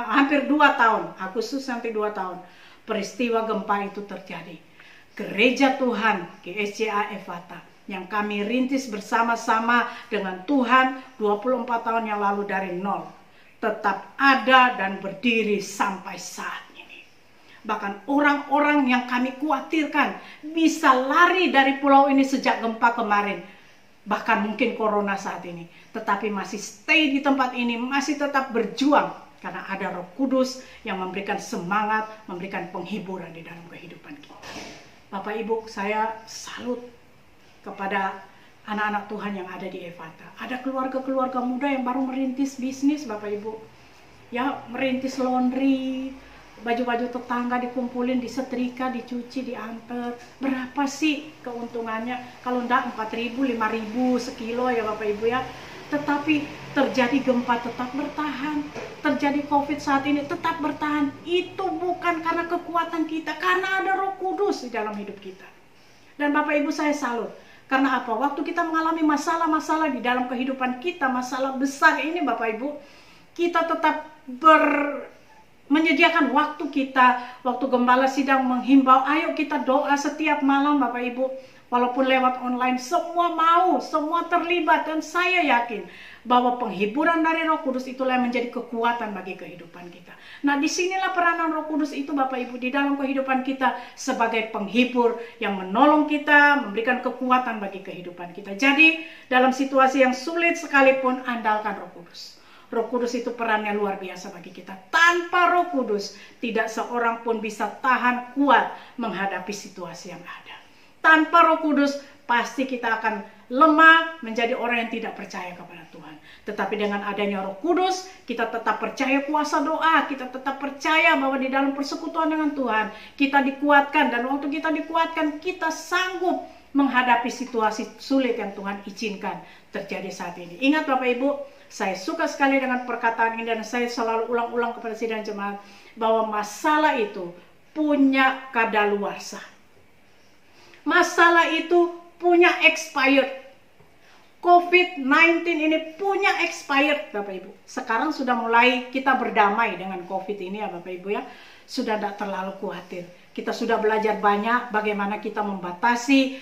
hampir 2 tahun, Agustus sampai 2 tahun, peristiwa gempa itu terjadi. Gereja Tuhan, GSCA Efata, yang kami rintis bersama-sama dengan Tuhan 24 tahun yang lalu dari nol, tetap ada dan berdiri sampai saat ini. Bahkan orang-orang yang kami khawatirkan bisa lari dari pulau ini sejak gempa kemarin, bahkan mungkin corona saat ini, tetapi masih stay di tempat ini, masih tetap berjuang karena ada Roh Kudus yang memberikan semangat, memberikan penghiburan di dalam kehidupan kita. Bapak Ibu, saya salut kepada anak-anak Tuhan yang ada di Efata. Ada keluarga-keluarga muda yang baru merintis bisnis Bapak Ibu. Ya, merintis laundry, baju-baju tetangga dikumpulin, disetrika, dicuci, diantar. Berapa sih keuntungannya? Kalau enggak 4.000, 5.000 sekilo ya Bapak Ibu ya. Tetapi terjadi gempa tetap bertahan, terjadi COVID saat ini tetap bertahan. Itu bukan karena kekuatan kita, karena ada Roh Kudus di dalam hidup kita. Dan Bapak Ibu, saya salut. Karena apa? Waktu kita mengalami masalah-masalah di dalam kehidupan kita, masalah besar ini Bapak Ibu, kita tetap menyediakan waktu kita, waktu gembala sidang menghimbau, ayo kita doa setiap malam Bapak Ibu. Walaupun lewat online, semua mau, semua terlibat. Dan saya yakin bahwa penghiburan dari Roh Kudus itulah yang menjadi kekuatan bagi kehidupan kita. Nah, disinilah peranan Roh Kudus itu Bapak Ibu di dalam kehidupan kita sebagai penghibur yang menolong kita, memberikan kekuatan bagi kehidupan kita. Jadi, dalam situasi yang sulit sekalipun, andalkan Roh Kudus. Roh Kudus itu perannya luar biasa bagi kita. Tanpa Roh Kudus, tidak seorang pun bisa tahan kuat menghadapi situasi yang ada. Tanpa Roh Kudus, pasti kita akan lemah, menjadi orang yang tidak percaya kepada Tuhan. Tetapi dengan adanya Roh Kudus, kita tetap percaya kuasa doa, kita tetap percaya bahwa di dalam persekutuan dengan Tuhan, kita dikuatkan. Dan waktu kita dikuatkan, kita sanggup menghadapi situasi sulit yang Tuhan izinkan terjadi saat ini. Ingat Bapak Ibu, saya suka sekali dengan perkataan ini dan saya selalu ulang-ulang kepada sidang jemaat bahwa masalah itu punya kadaluarsa. Masalah itu punya expired. COVID-19 ini punya expired Bapak Ibu. Sekarang sudah mulai kita berdamai dengan COVID ini ya Bapak Ibu ya. Sudah tidak terlalu khawatir. Kita sudah belajar banyak bagaimana kita membatasi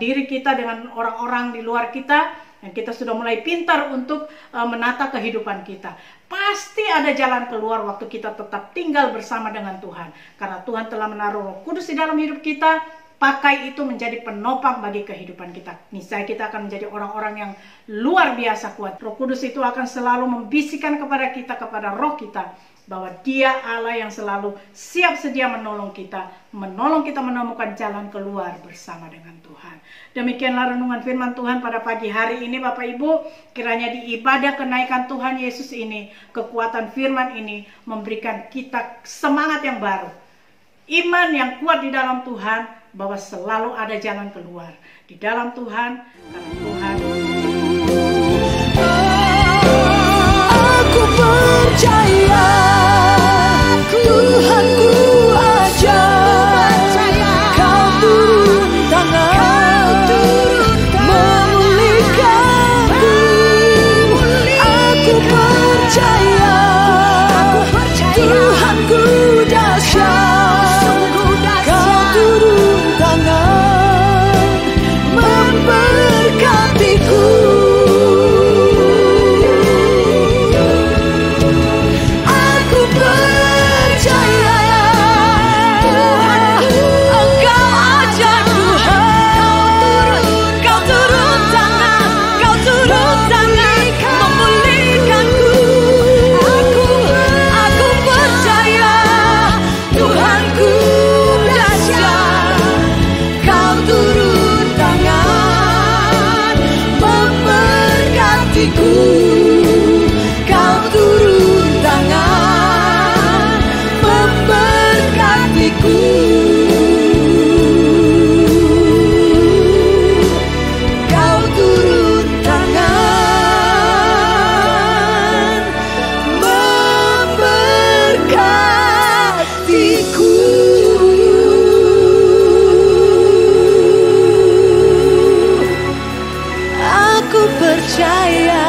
diri kita dengan orang-orang di luar kita. Dan kita sudah mulai pintar untuk menata kehidupan kita. Pasti ada jalan keluar waktu kita tetap tinggal bersama dengan Tuhan. Karena Tuhan telah menaruh Roh Kudus di dalam hidup kita. Pakai itu menjadi penopang bagi kehidupan kita. Niscaya kita akan menjadi orang-orang yang luar biasa kuat. Roh Kudus itu akan selalu membisikkan kepada kita, kepada roh kita, bahwa Dia Allah yang selalu siap sedia menolong kita menemukan jalan keluar bersama dengan Tuhan. Demikianlah renungan firman Tuhan pada pagi hari ini Bapak Ibu. Kiranya di ibadah kenaikan Tuhan Yesus ini, kekuatan firman ini memberikan kita semangat yang baru, iman yang kuat di dalam Tuhan, bahwa selalu ada jalan keluar di dalam Tuhan, karena Tuhan. Aku percaya hatiku, kau turun tangan memberkatiku. Kau turun tangan memberkatiku. Aku percaya,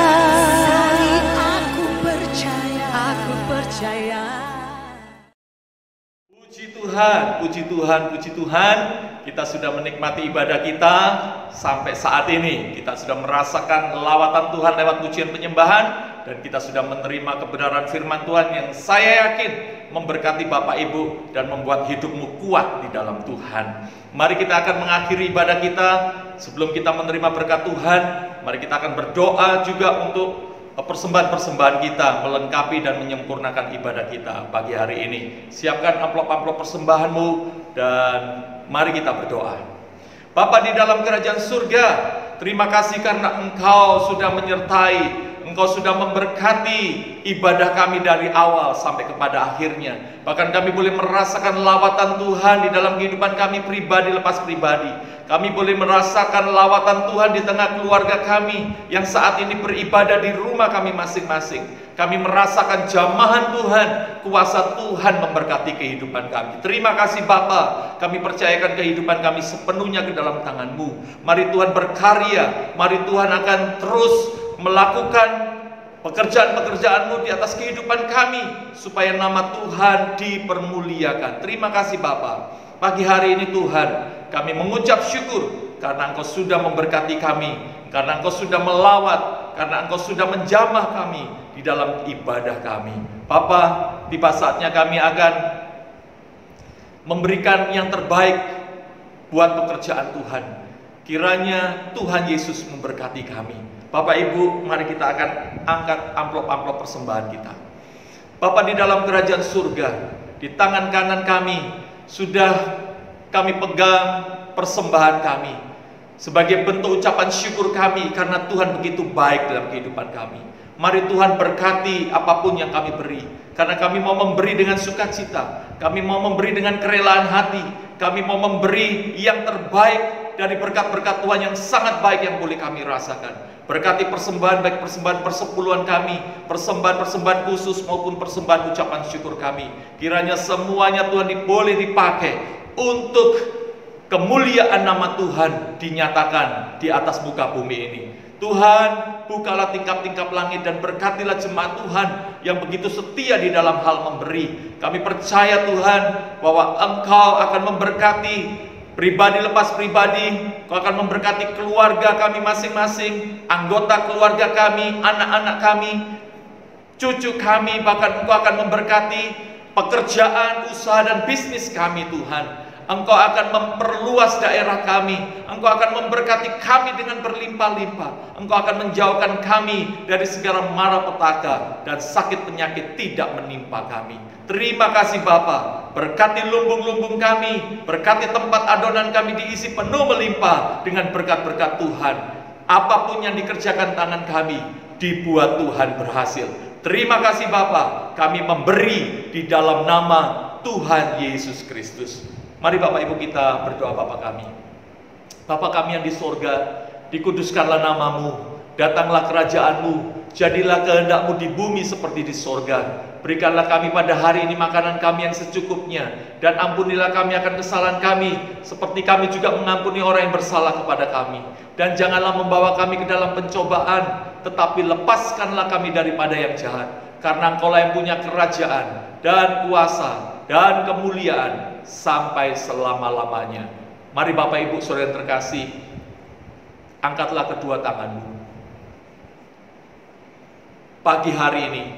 aku percaya, aku percaya. Puji Tuhan, puji Tuhan, puji Tuhan. Kita sudah menikmati ibadah kita sampai saat ini. Kita sudah merasakan lawatan Tuhan lewat pujian penyembahan, dan kita sudah menerima kebenaran firman Tuhan yang saya yakin memberkati Bapak Ibu dan membuat hidupmu kuat di dalam Tuhan. Mari kita akan mengakhiri ibadah kita. Sebelum kita menerima berkat Tuhan, mari kita akan berdoa juga untuk persembahan-persembahan kita, melengkapi dan menyempurnakan ibadah kita pagi hari ini. Siapkan amplop-amplop persembahanmu dan mari kita berdoa. Bapa di dalam kerajaan surga, terima kasih karena Engkau sudah menyertai, Engkau sudah memberkati ibadah kami dari awal sampai kepada akhirnya. Bahkan kami boleh merasakan lawatan Tuhan di dalam kehidupan kami pribadi lepas pribadi. Kami boleh merasakan lawatan Tuhan di tengah keluarga kami yang saat ini beribadah di rumah kami masing-masing. Kami merasakan jamahan Tuhan, kuasa Tuhan memberkati kehidupan kami. Terima kasih Bapa, kami percayakan kehidupan kami sepenuhnya ke dalam tangan-Mu. Mari Tuhan berkarya, mari Tuhan akan terus melakukan pekerjaan-pekerjaan-Mu di atas kehidupan kami, supaya nama Tuhan dipermuliakan. Terima kasih Bapa. Pagi hari ini Tuhan, kami mengucap syukur karena Engkau sudah memberkati kami, karena Engkau sudah melawat, karena Engkau sudah menjamah kami di dalam ibadah kami. Bapa, tiba saatnya kami akan memberikan yang terbaik buat pekerjaan Tuhan. Kiranya Tuhan Yesus memberkati kami. Bapak Ibu, mari kita akan angkat amplop-amplop persembahan kita. Bapa di dalam kerajaan surga, di tangan kanan kami sudah kami pegang persembahan kami sebagai bentuk ucapan syukur kami karena Tuhan begitu baik dalam kehidupan kami. Mari Tuhan berkati apapun yang kami beri, karena kami mau memberi dengan sukacita, kami mau memberi dengan kerelaan hati, kami mau memberi yang terbaik dari berkat-berkat Tuhan yang sangat baik yang boleh kami rasakan. Berkati persembahan, baik persembahan persepuluhan kami, persembahan-persembahan khusus maupun persembahan ucapan syukur kami. Kiranya semuanya Tuhan boleh dipakai untuk kemuliaan nama Tuhan dinyatakan di atas muka bumi ini. Tuhan, bukalah tingkap-tingkap langit dan berkatilah jemaat Tuhan yang begitu setia di dalam hal memberi. Kami percaya Tuhan bahwa Engkau akan memberkati pribadi lepas pribadi, Kau akan memberkati keluarga kami masing-masing, anggota keluarga kami, anak-anak kami, cucu kami, bahkan Engkau akan memberkati pekerjaan, usaha dan bisnis kami Tuhan. Engkau akan memperluas daerah kami, Engkau akan memberkati kami dengan berlimpah-limpah, Engkau akan menjauhkan kami dari segala malapetaka dan sakit penyakit tidak menimpa kami. Terima kasih Bapa, berkati lumbung-lumbung kami, berkati tempat adonan kami diisi penuh melimpah dengan berkat-berkat Tuhan. Apapun yang dikerjakan tangan kami, dibuat Tuhan berhasil. Terima kasih Bapa, kami memberi di dalam nama Tuhan Yesus Kristus. Mari Bapak Ibu kita berdoa. Bapa kami, Bapa kami yang di sorga, dikuduskanlah namamu, datanglah kerajaan-Mu, jadilah kehendak-Mu di bumi seperti di sorga. Berikanlah kami pada hari ini makanan kami yang secukupnya, dan ampunilah kami akan kesalahan kami, seperti kami juga mengampuni orang yang bersalah kepada kami. Dan janganlah membawa kami ke dalam pencobaan, tetapi lepaskanlah kami daripada yang jahat. Karena Engkau-lah yang punya kerajaan, dan kuasa, dan kemuliaan, sampai selama-lamanya. Mari Bapak Ibu Saudara yang terkasih, angkatlah kedua tanganmu. Pagi hari ini,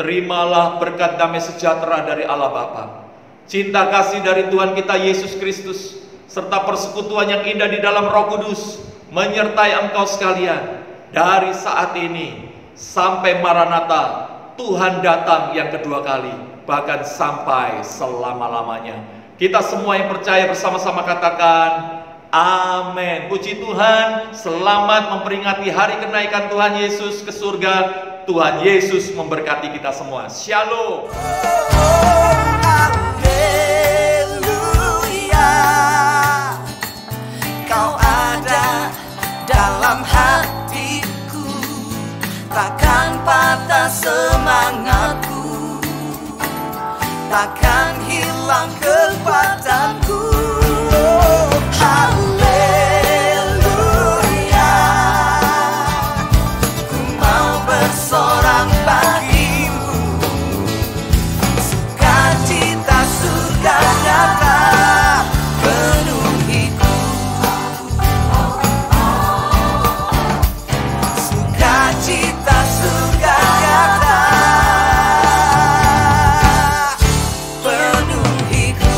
terimalah berkat damai sejahtera dari Allah Bapa, cinta kasih dari Tuhan kita Yesus Kristus, serta persekutuan yang indah di dalam Roh Kudus menyertai engkau sekalian dari saat ini sampai Maranatha, Tuhan datang yang kedua kali, bahkan sampai selama-lamanya. Kita semua yang percaya bersama-sama katakan Amin. Puji Tuhan, selamat memperingati hari kenaikan Tuhan Yesus ke surga. Tuhan Yesus memberkati kita semua. Shalom. Haleluya, Kau ada dalam hatiku, takkan patah semangatku, takkan hilang kekuatanku. Haleluya, ku mau bersorak bagimu, sukacita surga nyata penuhiku, sukacita surga nyata penuhiku.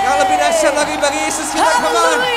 Yang lebih dahsyat lagi bagi Yesus kita, come on.